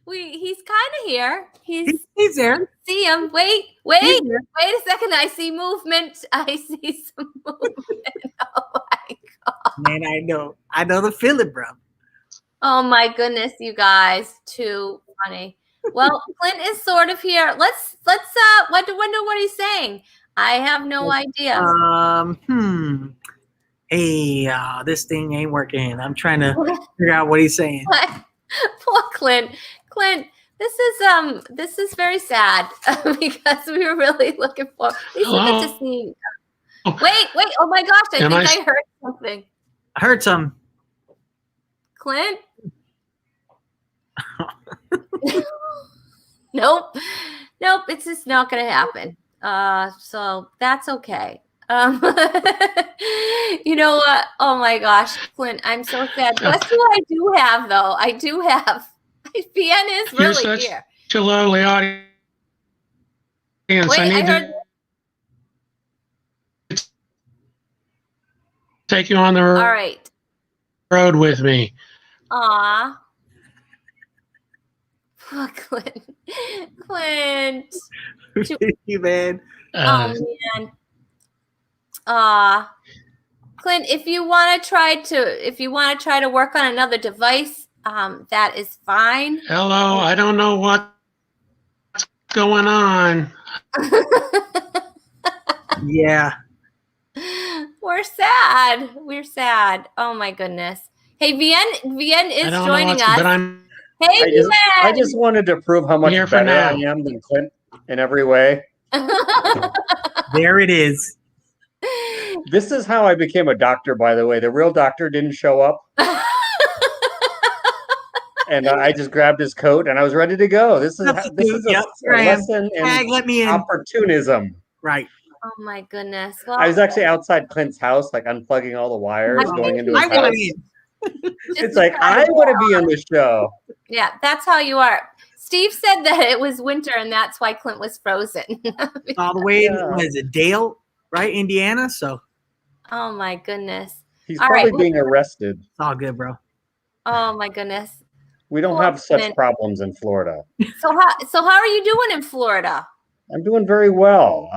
Speaker 2: He's kind of here.
Speaker 6: He's there.
Speaker 2: See him. Wait a second. I see movement. I see some movement. Oh my God.
Speaker 6: Man, I know the feeling, bro.
Speaker 2: Oh my goodness, you guys, too funny. Well, Clint is sort of here. Let's wonder what he's saying. I have no idea.
Speaker 6: Hey, this thing ain't working. I'm trying to figure out what he's saying.
Speaker 2: Poor Clint. Clint, this is very sad because we were really looking for. We get to see. Wait! Oh my gosh! I think I heard something.
Speaker 6: I heard some.
Speaker 2: Clint. Nope. It's just not going to happen. So that's okay. You know what? Oh my gosh, Clint, I'm so sad. Guess who I do have though? I do have. VN is really here.
Speaker 9: Such a lovely audience.
Speaker 2: Wait, I heard.
Speaker 9: To take you on the
Speaker 2: All right.
Speaker 9: road with me.
Speaker 2: Aw. Oh, Clint.
Speaker 6: Thank you, man.
Speaker 2: Oh man. Clint, if you want to try to work on another device, that is fine.
Speaker 9: Hello, I don't know what's going on.
Speaker 6: Yeah.
Speaker 2: We're sad. We're sad. Oh my goodness. Hey, Vienne is joining us.
Speaker 9: But I'm
Speaker 2: Hey, Vienne.
Speaker 10: I just wanted to prove how much
Speaker 9: here for
Speaker 10: better I
Speaker 9: now.
Speaker 10: am than Clint in every way.
Speaker 6: There it is.
Speaker 10: This is how I became a doctor, by the way. The real doctor didn't show up. And I just grabbed his coat and I was ready to go. This is a lesson in opportunism.
Speaker 6: Right.
Speaker 2: Oh my goodness. Well,
Speaker 10: I was actually outside Clint's house, like unplugging all the wires going into his house. It's like, I want to be on the show.
Speaker 2: Yeah, that's how you are. Steve said that it was winter and that's why Clint was frozen.
Speaker 6: All the way in Dale, right? Indiana. So.
Speaker 2: Oh my goodness.
Speaker 10: He's probably being arrested.
Speaker 6: It's all good, bro.
Speaker 2: Oh my goodness.
Speaker 10: We don't have such problems in Florida.
Speaker 2: So how are you doing in Florida?
Speaker 10: I'm doing very well.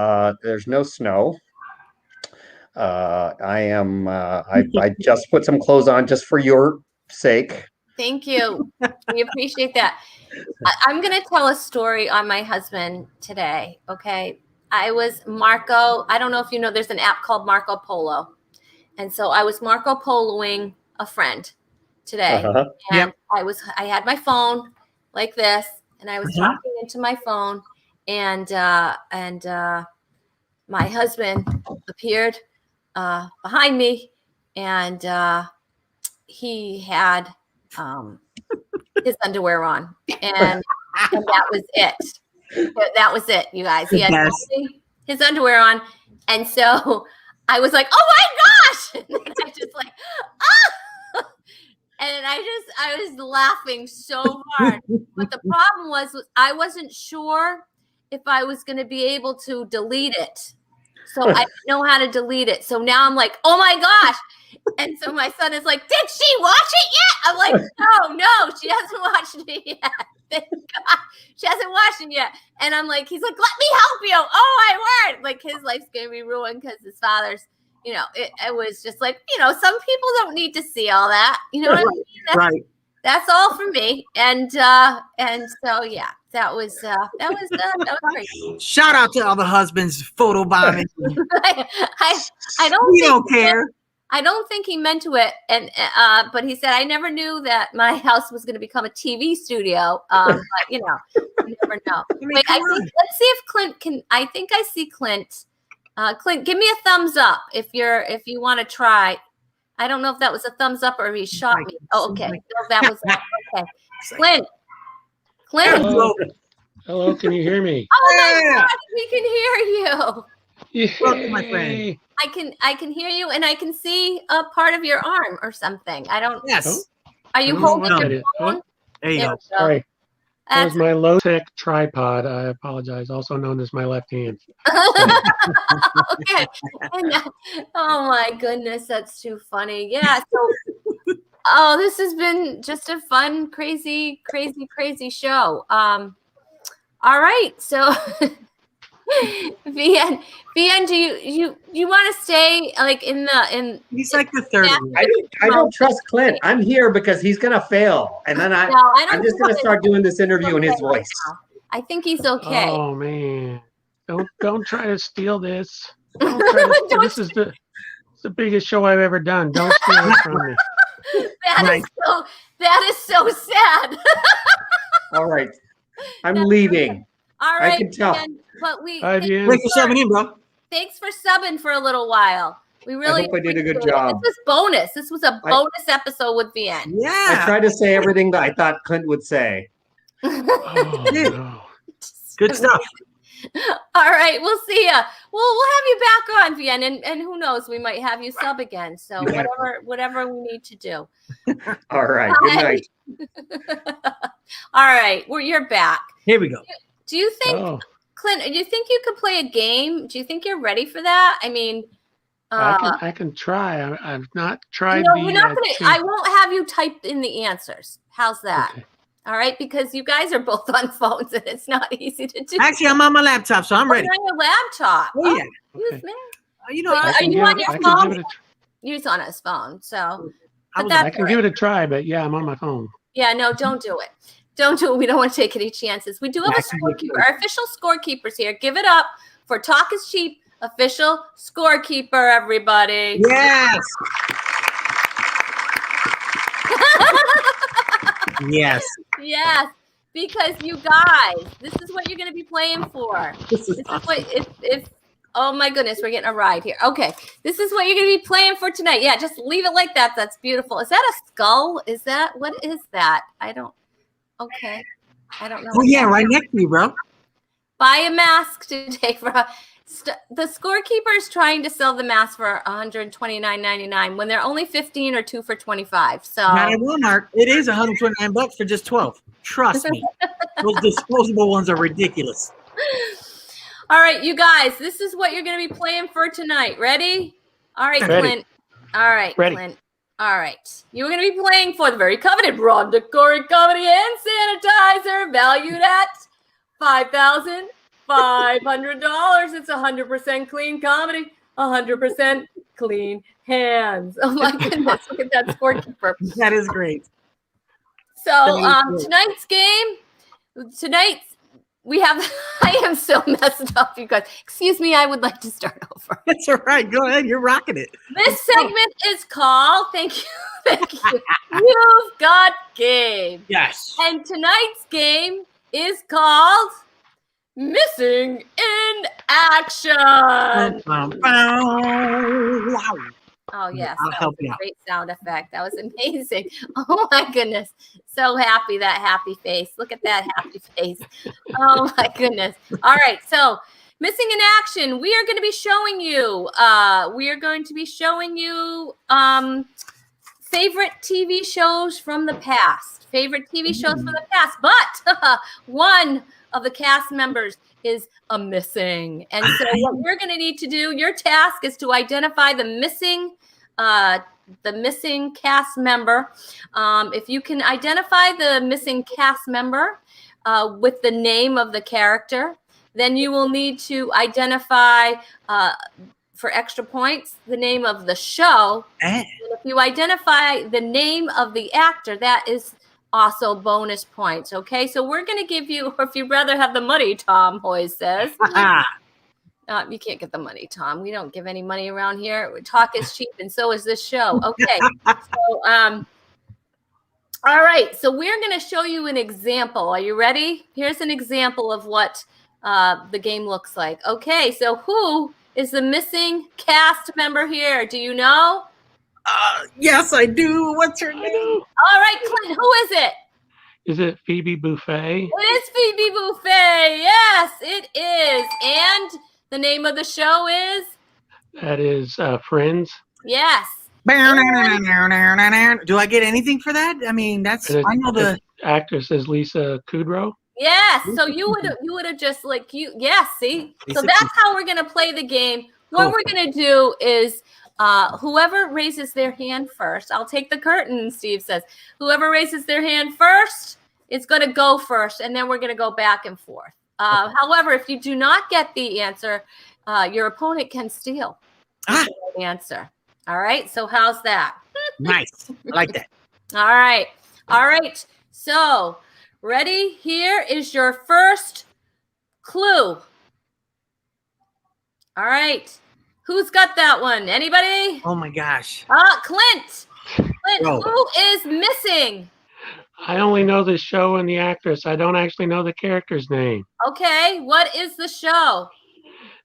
Speaker 10: There's no snow. I just put some clothes on just for your sake.
Speaker 2: Thank you. We appreciate that. I'm going to tell a story on my husband today. Okay. I was Marco. I don't know if you know, there's an app called Marco Polo. And so I was Marco Poloing a friend today. And I had my phone like this and I was talking into my phone and my husband appeared behind me and he had his underwear on and that was it. That was it, you guys. He had his underwear on. And so I was like, oh my gosh. And I just like, ah. And I was laughing so hard. But the problem was I wasn't sure if I was going to be able to delete it. So I didn't know how to delete it. So now I'm like, oh my gosh. And so my son is like, did she watch it yet? I'm like, no, she hasn't watched it yet. Thank God. She hasn't watched it yet. And I'm like, he's like, let me help you. Oh my word. Like his life's going to be ruined because his father's, you know, it was just like, you know, some people don't need to see all that. You know what I mean? That's all for me. And so, yeah, that was great.
Speaker 6: Shout out to all the husbands photo bombing.
Speaker 2: I don't care. I don't think he meant to it, and but he said I never knew that my house was going to become a TV studio. But you know, you never know. Wait, let's see if Clint can. I think I see Clint. Clint, give me a thumbs up if you want to try. I don't know if that was a thumbs up or if he shot me. Oh, okay. No, that was okay. Clint.
Speaker 9: Hello, can you hear me?
Speaker 2: Oh my God, we can hear you.
Speaker 9: Yay.
Speaker 6: My friend.
Speaker 2: I can hear you and I can see a part of your arm or something. I don't.
Speaker 6: Yes.
Speaker 2: Are you holding your phone?
Speaker 6: There you go.
Speaker 9: Sorry. That was my low-tech tripod. I apologize. Also known as my left hand.
Speaker 2: Okay. Oh my goodness, that's too funny. Yeah. So, this has been just a fun, crazy show. All right. So. Vienne, do you want to stay like in?
Speaker 6: He's like the third.
Speaker 10: I don't trust Clint. I'm here because he's gonna fail, and then I'm just gonna start doing this interview in his voice.
Speaker 2: I think he's okay.
Speaker 9: Oh man, don't try to steal this. This is the biggest show I've ever done. Don't steal it from me.
Speaker 2: That is so sad.
Speaker 10: All right, I'm leaving.
Speaker 2: All right,
Speaker 10: I can tell.
Speaker 2: But
Speaker 6: thanks for subbing in, bro.
Speaker 2: Thanks for subbing for a little while. We really
Speaker 10: I did a good job.
Speaker 2: This was bonus. This was a bonus episode with Vienne.
Speaker 6: Yeah.
Speaker 10: I tried to say everything that I thought Clint would say.
Speaker 9: Oh, no.
Speaker 6: Good stuff.
Speaker 2: All right, we'll see ya. We'll have you back on, Vienne, and who knows, we might have you sub again. So whatever we need to do.
Speaker 10: All right. Good night.
Speaker 2: All right, you're back.
Speaker 6: Here we go.
Speaker 2: Do you think, Clint? Do you think you could play a game? Do you think you're ready for that? I mean,
Speaker 9: I can try. I've not tried.
Speaker 2: We're not gonna. I won't have you type in the answers. How's that? Okay. All right, because you guys are both on phones and it's not easy to do.
Speaker 6: Actually, I'm on my laptop, so I'm ready.
Speaker 2: You're on your laptop.
Speaker 6: Oh, yeah.
Speaker 2: Okay.
Speaker 6: You know,
Speaker 2: are you on your phone? He's on his phone, so.
Speaker 9: I can give it a try, but yeah, I'm on my phone.
Speaker 2: Yeah, no, don't do it. Don't do it. We don't want to take any chances. We do have a scorekeeper. Our official scorekeeper's here. Give it up for Talk is Cheap official scorekeeper, everybody.
Speaker 6: Yes. Yes.
Speaker 2: Yes, because you guys, this is what you're going to be playing for.
Speaker 6: This is
Speaker 2: What if oh my goodness, we're getting a ride here. Okay, this is what you're going to be playing for tonight. Yeah, just leave it like that. That's beautiful. Is that a skull? Is that what is that? I don't. Okay, I don't know.
Speaker 6: Oh yeah, right next to you, bro.
Speaker 2: Buy a mask to take for. The scorekeeper is trying to sell the mask for $129.99 when they're only 15 or 2 for 25. So
Speaker 6: not at Walmart. It is $129 for just 12. Trust me. Those disposable ones are ridiculous.
Speaker 2: All right, you guys, this is what you're going to be playing for tonight. Ready? All right,
Speaker 9: Ready.
Speaker 2: Clint. All right,
Speaker 9: Ready.
Speaker 2: Clint. All right. You're going to be playing for the very coveted Rhonda Corey Comedy Hand Sanitizer valued at $5,500. It's 100% clean comedy, 100% clean hands. Oh my goodness, look at that scorekeeper.
Speaker 6: That is great.
Speaker 2: So tonight we have, I am so messed up, you guys. Excuse me, I would like to start over.
Speaker 6: That's all right. Go ahead. You're rocking it.
Speaker 2: This segment is called, thank you, You've Got Game.
Speaker 6: Yes.
Speaker 2: And tonight's game is called Missing in Action.
Speaker 6: Wow.
Speaker 2: Oh, yes.
Speaker 6: I'll
Speaker 2: That
Speaker 6: help
Speaker 2: was a
Speaker 6: you out.
Speaker 2: great sound effect. That was amazing. Oh, my goodness. So happy, that happy face. Look at that happy face. Oh, my goodness. All right. So, Missing in Action, we are going to be showing you favorite TV shows from the past. But one of the cast members is missing. And so what we're going to need to do, your task is to identify the missing cast member. If you can identify the missing cast member with the name of the character, then you will need to identify for extra points the name of the show. And if you identify the name of the actor, that is also bonus points. Okay, so we're going to give you, or if you'd rather have the money, Tom Hoy says. You can't get the money, Tom. We don't give any money around here. Talk is cheap, and so is this show. Okay, so all right. So we're going to show you an example. Are you ready? Here's an example of what the game looks like. Okay, so who is the missing cast member here? Do you know?
Speaker 6: Yes, I do. What's her name?
Speaker 2: All right, Clint, who is it?
Speaker 9: Is it Phoebe Buffay?
Speaker 2: It is Phoebe Buffay. Yes, it is. And the name of the show is?
Speaker 9: That is Friends.
Speaker 2: Yes.
Speaker 6: Do I get anything for that? I mean, I know the
Speaker 9: actress is Lisa Kudrow.
Speaker 2: Yes. So you would have just see. So that's how we're gonna play the game. What we're gonna do is whoever raises their hand first, I'll take the curtain, Steve says. Whoever raises their hand first is going to go first, and then we're going to go back and forth. However, if you do not get the answer, your opponent can steal the answer. All right, so how's that?
Speaker 6: Nice. I like that.
Speaker 2: All right. So, ready? Here is your first clue. All right. Who's got that one? Anybody?
Speaker 6: Oh my gosh.
Speaker 2: Clint. Who is missing?
Speaker 9: I only know the show and the actress. I don't actually know the character's name.
Speaker 2: Okay, what is the show?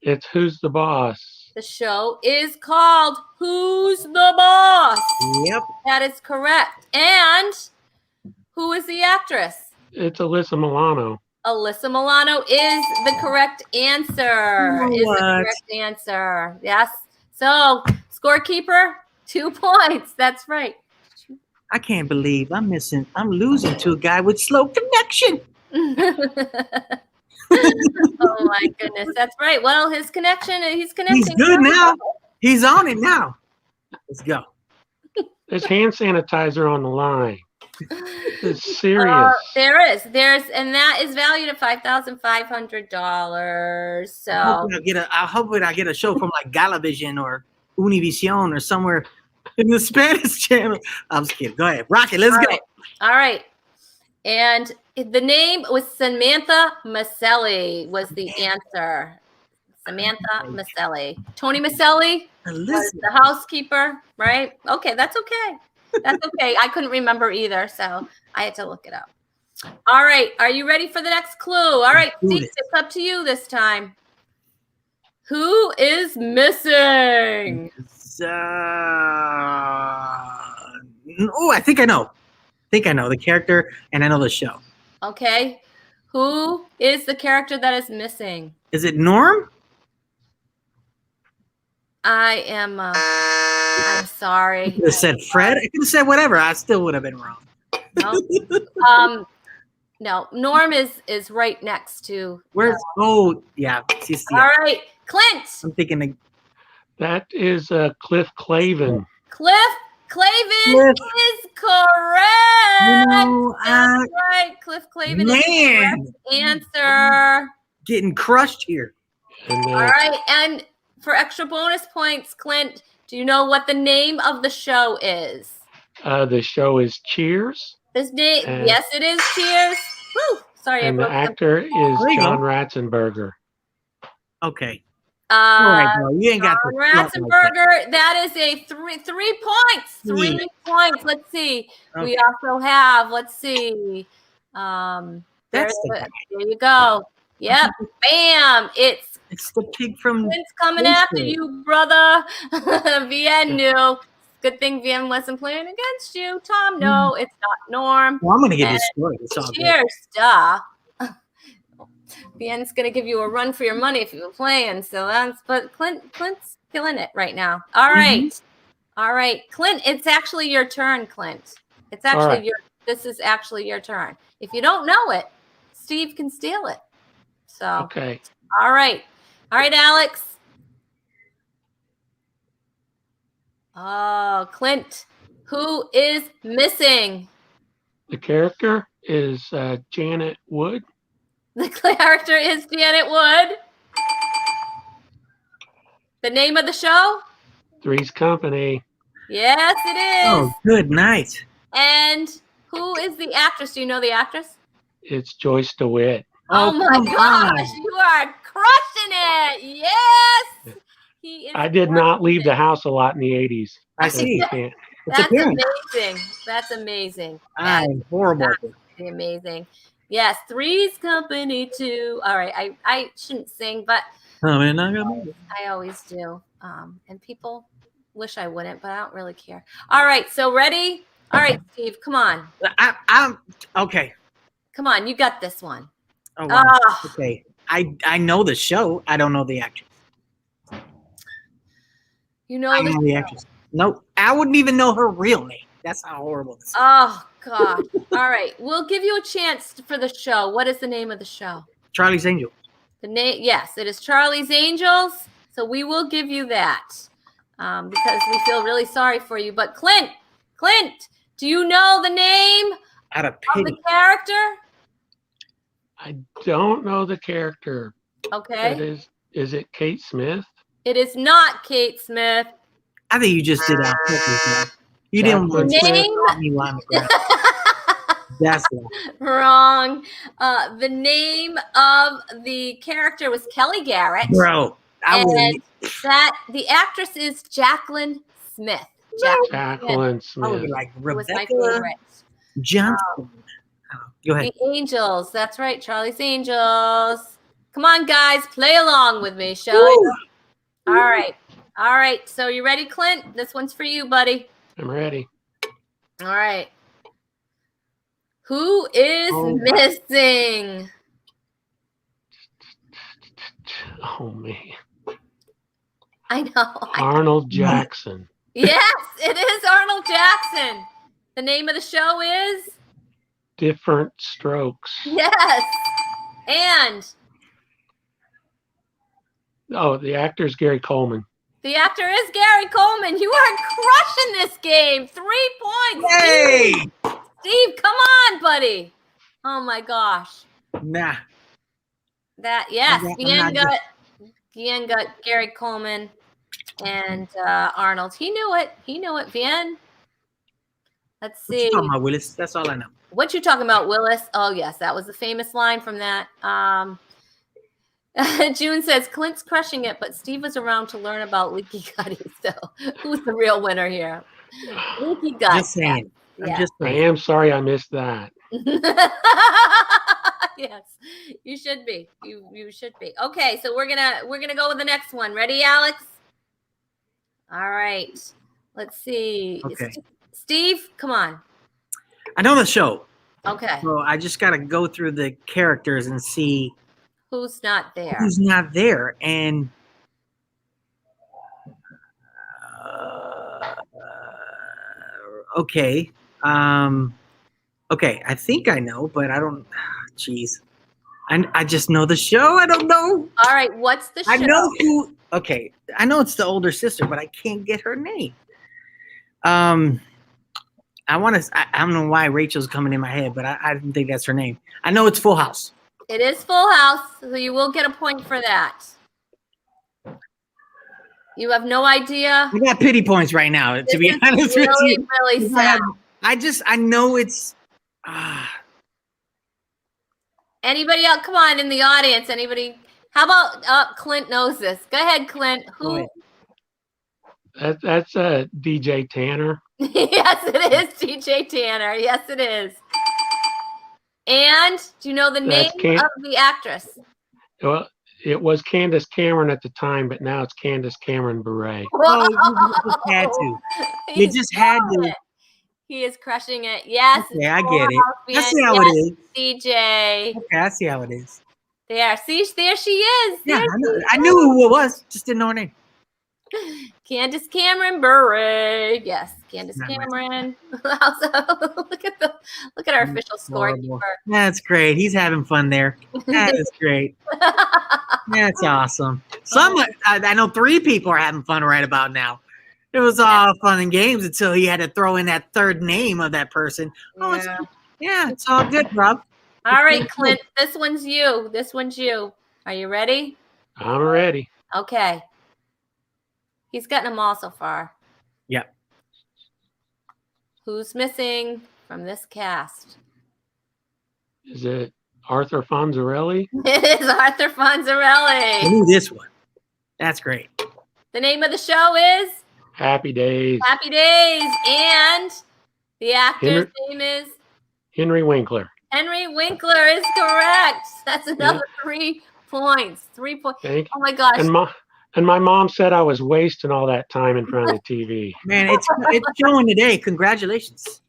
Speaker 9: It's Who's the Boss?
Speaker 2: The show is called Who's the Boss?
Speaker 6: Yep.
Speaker 2: That is correct. And who is the actress? It's
Speaker 9: Alyssa Milano.
Speaker 2: Alyssa Milano is the correct answer. Yes. So, scorekeeper, 2 points. That's right.
Speaker 6: I can't believe I'm losing to a guy with slow connection.
Speaker 2: Oh my goodness. That's right. Well, he's connecting.
Speaker 6: He's good now. He's on it now. Let's go.
Speaker 9: There's hand sanitizer on the line. It's serious.
Speaker 2: There's, and that is valued at $5,500. So
Speaker 6: I hope I get a show from like Galavision or Univision or somewhere in the Spanish channel. I'm just kidding. Go ahead, rock it. Let's go.
Speaker 2: All right. And the name was Samantha Maselli was the answer. Samantha Maselli. Tony Maselli was the housekeeper, right? Okay, that's okay. That's okay. I couldn't remember either, so I had to look it up. All right, are you ready for the next clue? All right, Steve, it's up to you this time. Who is missing?
Speaker 6: I think I know. The character, and I know the show.
Speaker 2: Okay. Who is the character that is missing?
Speaker 6: Is it Norm?
Speaker 2: I'm sorry.
Speaker 6: I could have said Fred. I could have said whatever. I still would have been wrong.
Speaker 2: No. No. Norm is right next to.
Speaker 6: Where's? Oh, yeah.
Speaker 2: All right, Clint.
Speaker 6: I'm thinking.
Speaker 9: That is Cliff Clavin.
Speaker 2: Cliff Clavin is correct. That's right. Cliff Clavin is the correct answer.
Speaker 6: Getting crushed here.
Speaker 2: All right, and for extra bonus points, Clint, do you know what the name of the show is?
Speaker 9: The show is Cheers.
Speaker 2: Yes, it is Cheers. Woo! Sorry,
Speaker 9: and the actor is John Ratzenberger.
Speaker 6: Okay. All right, bro. You ain't got
Speaker 2: John Ratzenberger. That is a 3 points. 3 points. Let's see.
Speaker 6: Okay.
Speaker 2: We also have. Let's see. There you go. Yep. Bam. It's
Speaker 6: the pig from.
Speaker 2: Clint's coming after you, brother. Vien knew. Good thing Vien wasn't playing against you. Tom, no, it's not Norm.
Speaker 6: Well, I'm gonna get this story. It's all
Speaker 2: Cheers, duh. Vien's gonna give you a run for your money if you're playing. So but Clint's killing it right now. All right. All right, Clint. It's actually your turn, Clint. It's actually This is actually your turn. If you don't know it, Steve can steal it. So
Speaker 9: okay.
Speaker 2: All right, Alex. Oh, Clint, who is missing?
Speaker 9: The character is Janet Wood.
Speaker 2: The character is Janet Wood. The name of the show?
Speaker 9: Three's Company.
Speaker 2: Yes, it is.
Speaker 6: Oh, good night.
Speaker 2: And who is the actress? Do you know the actress?
Speaker 9: It's Joyce DeWitt.
Speaker 2: Oh my gosh, you are crushing it. Yes.
Speaker 9: I did not leave the house a lot in the 80s.
Speaker 6: I see.
Speaker 2: That's amazing. That's amazing.
Speaker 6: I'm horrible.
Speaker 2: That's amazing. Yes, Three's Company too. All right, I shouldn't sing, but I always do. And people wish I wouldn't, but I don't really care. All right, so ready? All right, Steve, come on.
Speaker 6: I'm okay.
Speaker 2: Come on, you got this one.
Speaker 6: Oh, wow. Okay. I know the show. I don't know the actress.
Speaker 2: You know
Speaker 6: the actress. Nope. I wouldn't even know her real name. That's how horrible this is.
Speaker 2: Oh, God. All right. We'll give you a chance for the show. What is the name of the show?
Speaker 6: Charlie's Angels.
Speaker 2: The name, yes, it is Charlie's Angels. So we will give you that because we feel really sorry for you. But Clint, do you know the name of the character?
Speaker 9: I don't know the character.
Speaker 2: Okay.
Speaker 9: Is it Kate Smith?
Speaker 2: It is not Kate Smith.
Speaker 6: I think you just did that. You didn't want to me on the ground. That's
Speaker 2: wrong. The name of the character was Kelly Garrett.
Speaker 6: Bro,
Speaker 2: the actress is Jacqueline Smith.
Speaker 9: Jacqueline Smith.
Speaker 6: I would be like Rebecca
Speaker 2: was my favorite.
Speaker 6: Johnson. Go ahead.
Speaker 2: The Angels. That's right, Charlie's Angels. Come on, guys, play along with me, shall we? All right. So you ready, Clint? This one's for you, buddy.
Speaker 9: I'm ready.
Speaker 2: All right. Who is missing?
Speaker 9: Oh, man.
Speaker 2: I know.
Speaker 9: Arnold Jackson.
Speaker 2: Yes, it is Arnold Jackson. The name of the show is?
Speaker 9: Different Strokes.
Speaker 2: Yes. And?
Speaker 9: Oh, the actor is Gary Coleman.
Speaker 2: The actor is Gary Coleman. You are crushing this game. 3 points.
Speaker 6: Hey!
Speaker 2: Steve, come on, buddy. Oh, my gosh.
Speaker 6: Nah.
Speaker 2: Vien got Gary Coleman and Arnold. He knew it. Vien. Let's see.
Speaker 6: What you talking about, Willis? That's all I know.
Speaker 2: What you talking about, Willis? Oh, yes. That was the famous line from that. June says Clint's crushing it, but Steve was around to learn about leaky gutty. So who's the real winner here? Leaky gut.
Speaker 6: Just saying.
Speaker 2: Yeah.
Speaker 6: I'm just
Speaker 9: I
Speaker 6: saying.
Speaker 9: am sorry I missed that.
Speaker 2: Yes, you should be. You should be. Okay, so we're gonna go with the next one. Ready, Alex? All right. Let's see.
Speaker 6: Okay.
Speaker 2: Steve, come on.
Speaker 6: I know the show.
Speaker 2: Okay.
Speaker 6: So I just got to go through the characters and see
Speaker 2: Who's not there?
Speaker 6: who's not there. And okay. Okay, I think I know, but I don't. Jeez, I just know the show. I don't know.
Speaker 2: All right, what's the show?
Speaker 6: I know who. Okay, I know it's the older sister, but I can't get her name. I want to. I don't know why Rachel's coming in my head, but I don't think that's her name. I know it's Full House.
Speaker 2: It is Full House, so you will get a point for that. You have no idea.
Speaker 6: I got pity points right now, to be honest with you.
Speaker 2: Really sad.
Speaker 6: I know it's.
Speaker 2: Anybody else? Come on, in the audience. Anybody? How about Clint knows this? Go ahead, Clint. Who?
Speaker 9: That's DJ Tanner.
Speaker 2: Yes, it is DJ Tanner. Yes, it is. And do you know the name of the actress?
Speaker 9: Well, it was Candace Cameron at the time, but now it's Candace Cameron Bure.
Speaker 6: Oh, you just had to. You just had to.
Speaker 2: He is crushing it. Yes.
Speaker 6: Okay, I get it. I see how it is.
Speaker 2: DJ.
Speaker 6: Okay, I see how it is.
Speaker 2: There. See, there she is.
Speaker 6: Yeah, I knew who it was. Just didn't know her name.
Speaker 2: Candace Cameron Bure. Yes, Candace Cameron. look at our official scorekeeper.
Speaker 6: That's great. He's having fun there. That is great. That's awesome. I know 3 people are having fun right about now. It was all fun and games until he had to throw in that third name of that person. Oh, it's all good, Rob.
Speaker 2: All right, Clint. This one's you. This one's you. Are you ready?
Speaker 9: I'm ready.
Speaker 2: Okay. He's gotten them all so far.
Speaker 6: Yep.
Speaker 2: Who's missing from this cast?
Speaker 9: Is it Arthur Fonzarelli?
Speaker 2: It is Arthur Fonzarelli.
Speaker 6: I knew this one. That's great.
Speaker 2: The name of the show is
Speaker 9: Happy Days.
Speaker 2: Happy Days. And the actor's name is
Speaker 9: Henry Winkler.
Speaker 2: Henry Winkler is correct. That's another 3 points. 3 points. Oh my gosh.
Speaker 9: And my mom said I was wasting all that time in front of the TV.
Speaker 6: Man, it's showing today. Congratulations.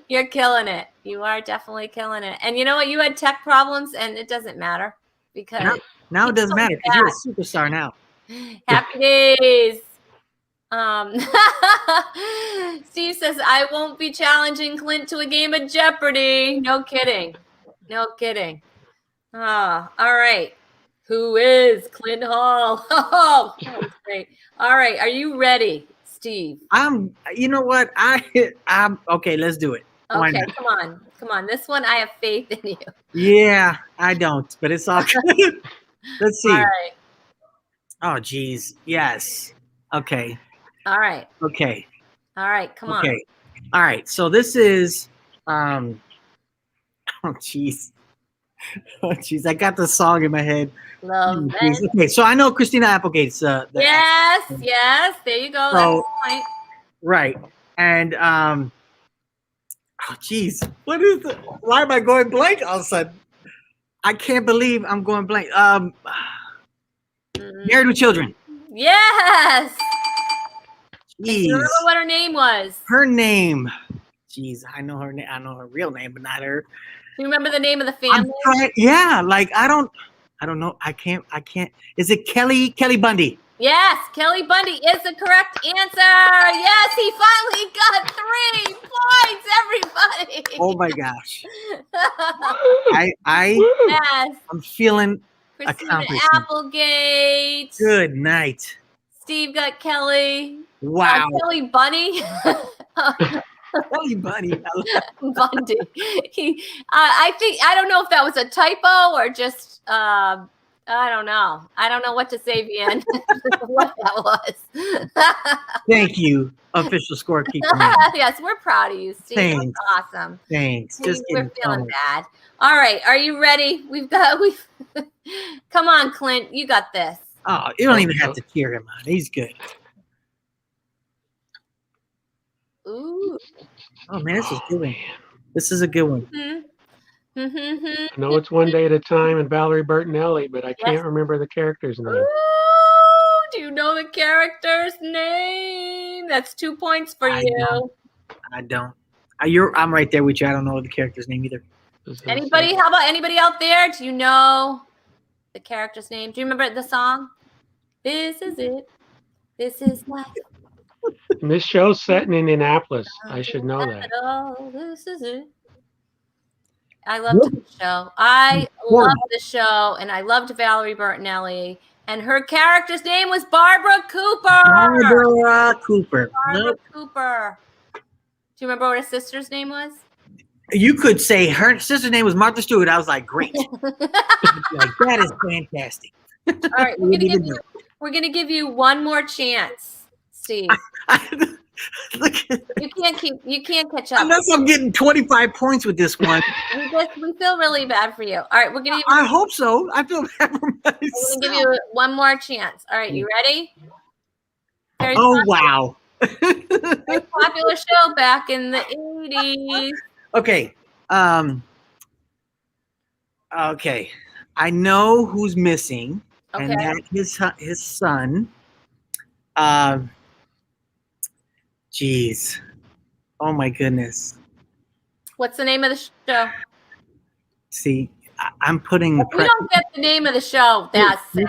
Speaker 2: You're killing it. You are definitely killing it. And you know what? You had tech problems, and it doesn't matter because
Speaker 6: now it doesn't matter because you're a superstar now.
Speaker 2: Happy Days. Steve says, I won't be challenging Clint to a game of Jeopardy. No kidding. No kidding. All right. Who is Clint Hall? Oh, that was great. All right. Are you ready, Steve?
Speaker 6: You know what? I'm okay. Let's do it.
Speaker 2: Okay. Come on. Come on. This one, I have faith in you.
Speaker 6: Yeah, I don't, but it's all good. Let's see.
Speaker 2: All right.
Speaker 6: Oh, geez. Yes. Okay.
Speaker 2: All right.
Speaker 6: Okay.
Speaker 2: All right. Come on.
Speaker 6: Okay. All right. So this is, oh, geez. Oh, jeez, I got the song in my head.
Speaker 2: Love
Speaker 6: it. Okay, so I know Christina Applegate's.
Speaker 2: Yes. There you go.
Speaker 6: So,
Speaker 2: that's the point.
Speaker 6: Right, and oh, jeez, what is the? Why am I going blank all of a sudden? I can't believe I'm going blank. Married with Children.
Speaker 2: Yes.
Speaker 6: Jeez.
Speaker 2: You remember what her name was?
Speaker 6: Her name. Jeez, I know her name. I know her real name, but not her.
Speaker 2: Do you remember the name of the family?
Speaker 6: Yeah, like I don't know. I can't. Is it Kelly Bundy?
Speaker 2: Yes, Kelly Bundy is the correct answer. Yes, he finally got 3 points, everybody.
Speaker 6: Oh my gosh.
Speaker 2: Yes.
Speaker 6: I'm feeling
Speaker 2: Christina
Speaker 6: accomplished.
Speaker 2: Applegate.
Speaker 6: Good night.
Speaker 2: Steve got Kelly.
Speaker 6: Wow.
Speaker 2: Kelly Bunny.
Speaker 6: Kelly Bundy.
Speaker 2: Bundy. I think I don't know if that was a typo or just I don't know. I don't know what to say, Vian. What that was.
Speaker 6: Thank you, official scorekeeper. Man.
Speaker 2: Yes, we're proud of you, Steve.
Speaker 6: Thanks.
Speaker 2: That's awesome.
Speaker 6: Thanks. Just
Speaker 2: We're
Speaker 6: kidding.
Speaker 2: feeling bad. All right, are you ready? Come on, Clint. You got this.
Speaker 6: Oh, you don't even have to cheer him on. He's good.
Speaker 2: Ooh.
Speaker 6: Oh man, this is a good one. This is a good one.
Speaker 9: I know it's one day at a time and Valerie Bertinelli, but I can't remember the character's name.
Speaker 2: Ooh, do you know the character's name? That's 2 points for you.
Speaker 6: I don't. I'm right there with you. I don't know the character's name either.
Speaker 2: Anybody? How about anybody out there? Do you know the character's name? Do you remember the song? This is it. This is life.
Speaker 9: And this show's set in Indianapolis. I should know that.
Speaker 2: This is it. I loved the show. I loved the show, and I loved Valerie Bertinelli. And her character's name was Barbara Cooper.
Speaker 6: Barbara Cooper.
Speaker 2: Barbara Cooper. Do you remember what her sister's name was?
Speaker 6: You could say her sister's name was Martha Stewart. I was like, great. Like, that is fantastic.
Speaker 2: All right, we're gonna give you one more chance, Steve. You can't catch up.
Speaker 6: Unless I'm getting 25 points with this one.
Speaker 2: We feel really bad for you. All right, we're gonna.
Speaker 6: I hope so. I feel bad for myself.
Speaker 2: We're gonna give you one more chance. All right, you ready?
Speaker 6: Wow.
Speaker 2: Very popular show back in the 80s.
Speaker 6: Okay. Okay. I know who's missing, and that's his son. Jeez. Oh my goodness.
Speaker 2: What's the name of the show?
Speaker 6: See, I'm putting.
Speaker 2: If we don't get the name of the show, that's sad.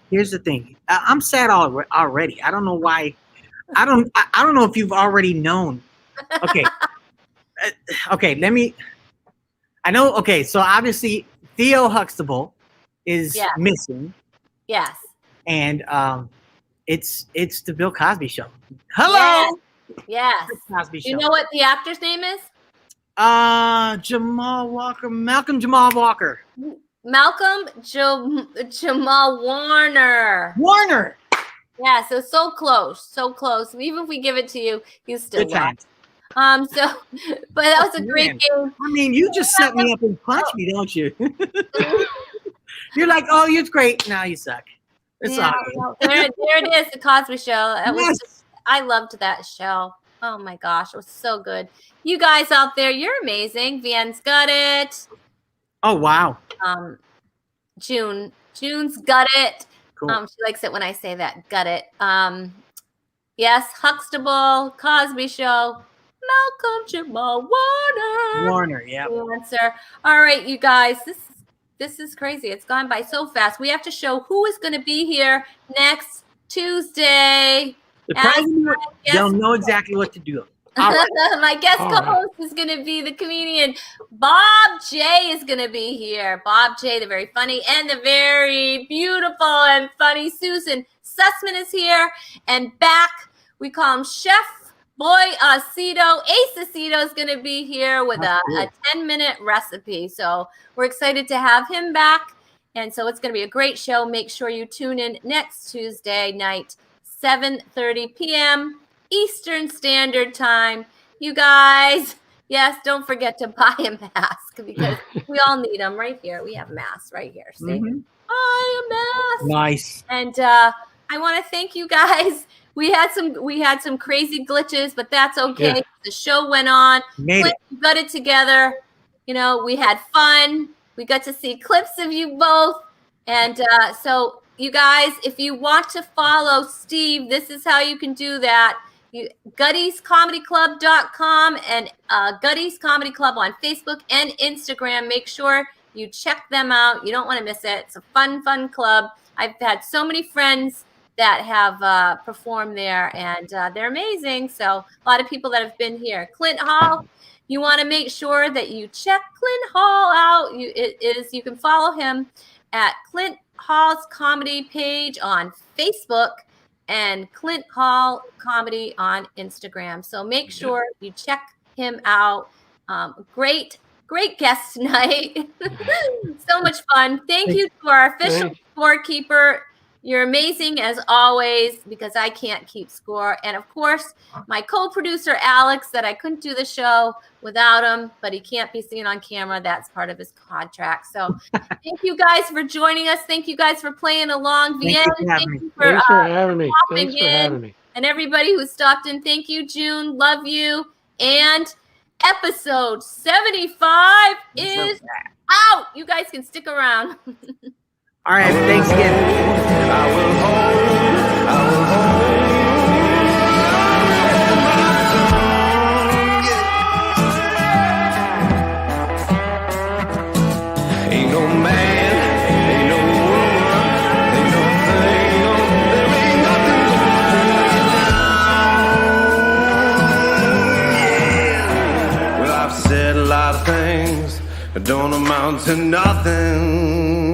Speaker 6: Here's the thing. I'm sad already. I don't know why. I don't know if you've already known. Okay. Okay. I know. Okay. So obviously Theo Huxtable is missing.
Speaker 2: Yes.
Speaker 6: And it's the Bill Cosby Show. Hello.
Speaker 2: Yes.
Speaker 6: Cosby Show.
Speaker 2: You know what the actor's name is?
Speaker 6: Jamal Walker. Malcolm Jamal Walker.
Speaker 2: Malcolm Jamal Warner.
Speaker 6: Warner.
Speaker 2: Yeah, so close, so close. Even if we give it to you, you still lost. But that was a great game.
Speaker 6: I mean, you just set me up and punch me, don't you? You're like, oh, you're great. Now you suck. It's all right.
Speaker 2: There it is, the Cosby Show. I loved that show. Oh my gosh, it was so good. You guys out there, you're amazing. Vian's got it.
Speaker 6: Oh wow.
Speaker 2: June's got it.
Speaker 6: Cool.
Speaker 2: She likes it when I say that. Got it. Yes, Huxtable, Cosby Show, Malcolm Jamal Warner.
Speaker 6: Warner, yeah.
Speaker 2: Answer. All right, you guys, this is crazy. It's gone by so fast. We have to show who is going to be here next Tuesday.
Speaker 6: They'll know exactly what to do. Right.
Speaker 2: My guest co-host is going to be the comedian Bob J is going to be here. Bob J, the very funny and the very beautiful and funny Susan Sussman is here. And back, we call him Chef Boy Aceto. Ace Aceto is going to be here with a 10-minute recipe. So we're excited to have him back. And so it's going to be a great show. Make sure you tune in next Tuesday night, 7:30 p.m. Eastern Standard Time. You guys, yes, don't forget to buy a mask because we all need them right here. We have masks right here. See? Buy a mask.
Speaker 6: Nice.
Speaker 2: And I want to thank you guys. We had some crazy glitches, but that's okay. Yeah. The show went on. We got it together. You know, we had fun. We got to see clips of you both. And so you guys, if you want to follow Steve, this is how you can do that. GuttiesComedyClub.com and Gutties Comedy Club on Facebook and Instagram. Make sure you check them out. You don't want to miss it. It's a fun club. I've had so many friends that have performed there, and they're amazing. So a lot of people that have been here. Clint Hall, you want to make sure that you check Clint Hall out. You can follow him at Clint Hall's comedy page on Facebook and Clint Hall Comedy on Instagram. So make sure you check him out. Great Great guest tonight. So much fun. Thank you to our official scorekeeper. You're amazing as always, because I can't keep score. And of course, my co-producer, Alex, that I couldn't do the show without him, but he can't be seen on camera. That's part of his contract. So thank you guys for joining us. Thank you guys for playing along.
Speaker 9: Thanks for having me. Thanks for having me.
Speaker 2: And everybody who stopped in, thank you, June. Love you. And episode 75 is out. You guys can stick around.
Speaker 6: All right, thanks again.
Speaker 3: Ain't no man, ain't no woman, ain't no thing, no, there ain't nothing going down. Yeah. Well, I've said a lot of things that don't amount to nothing.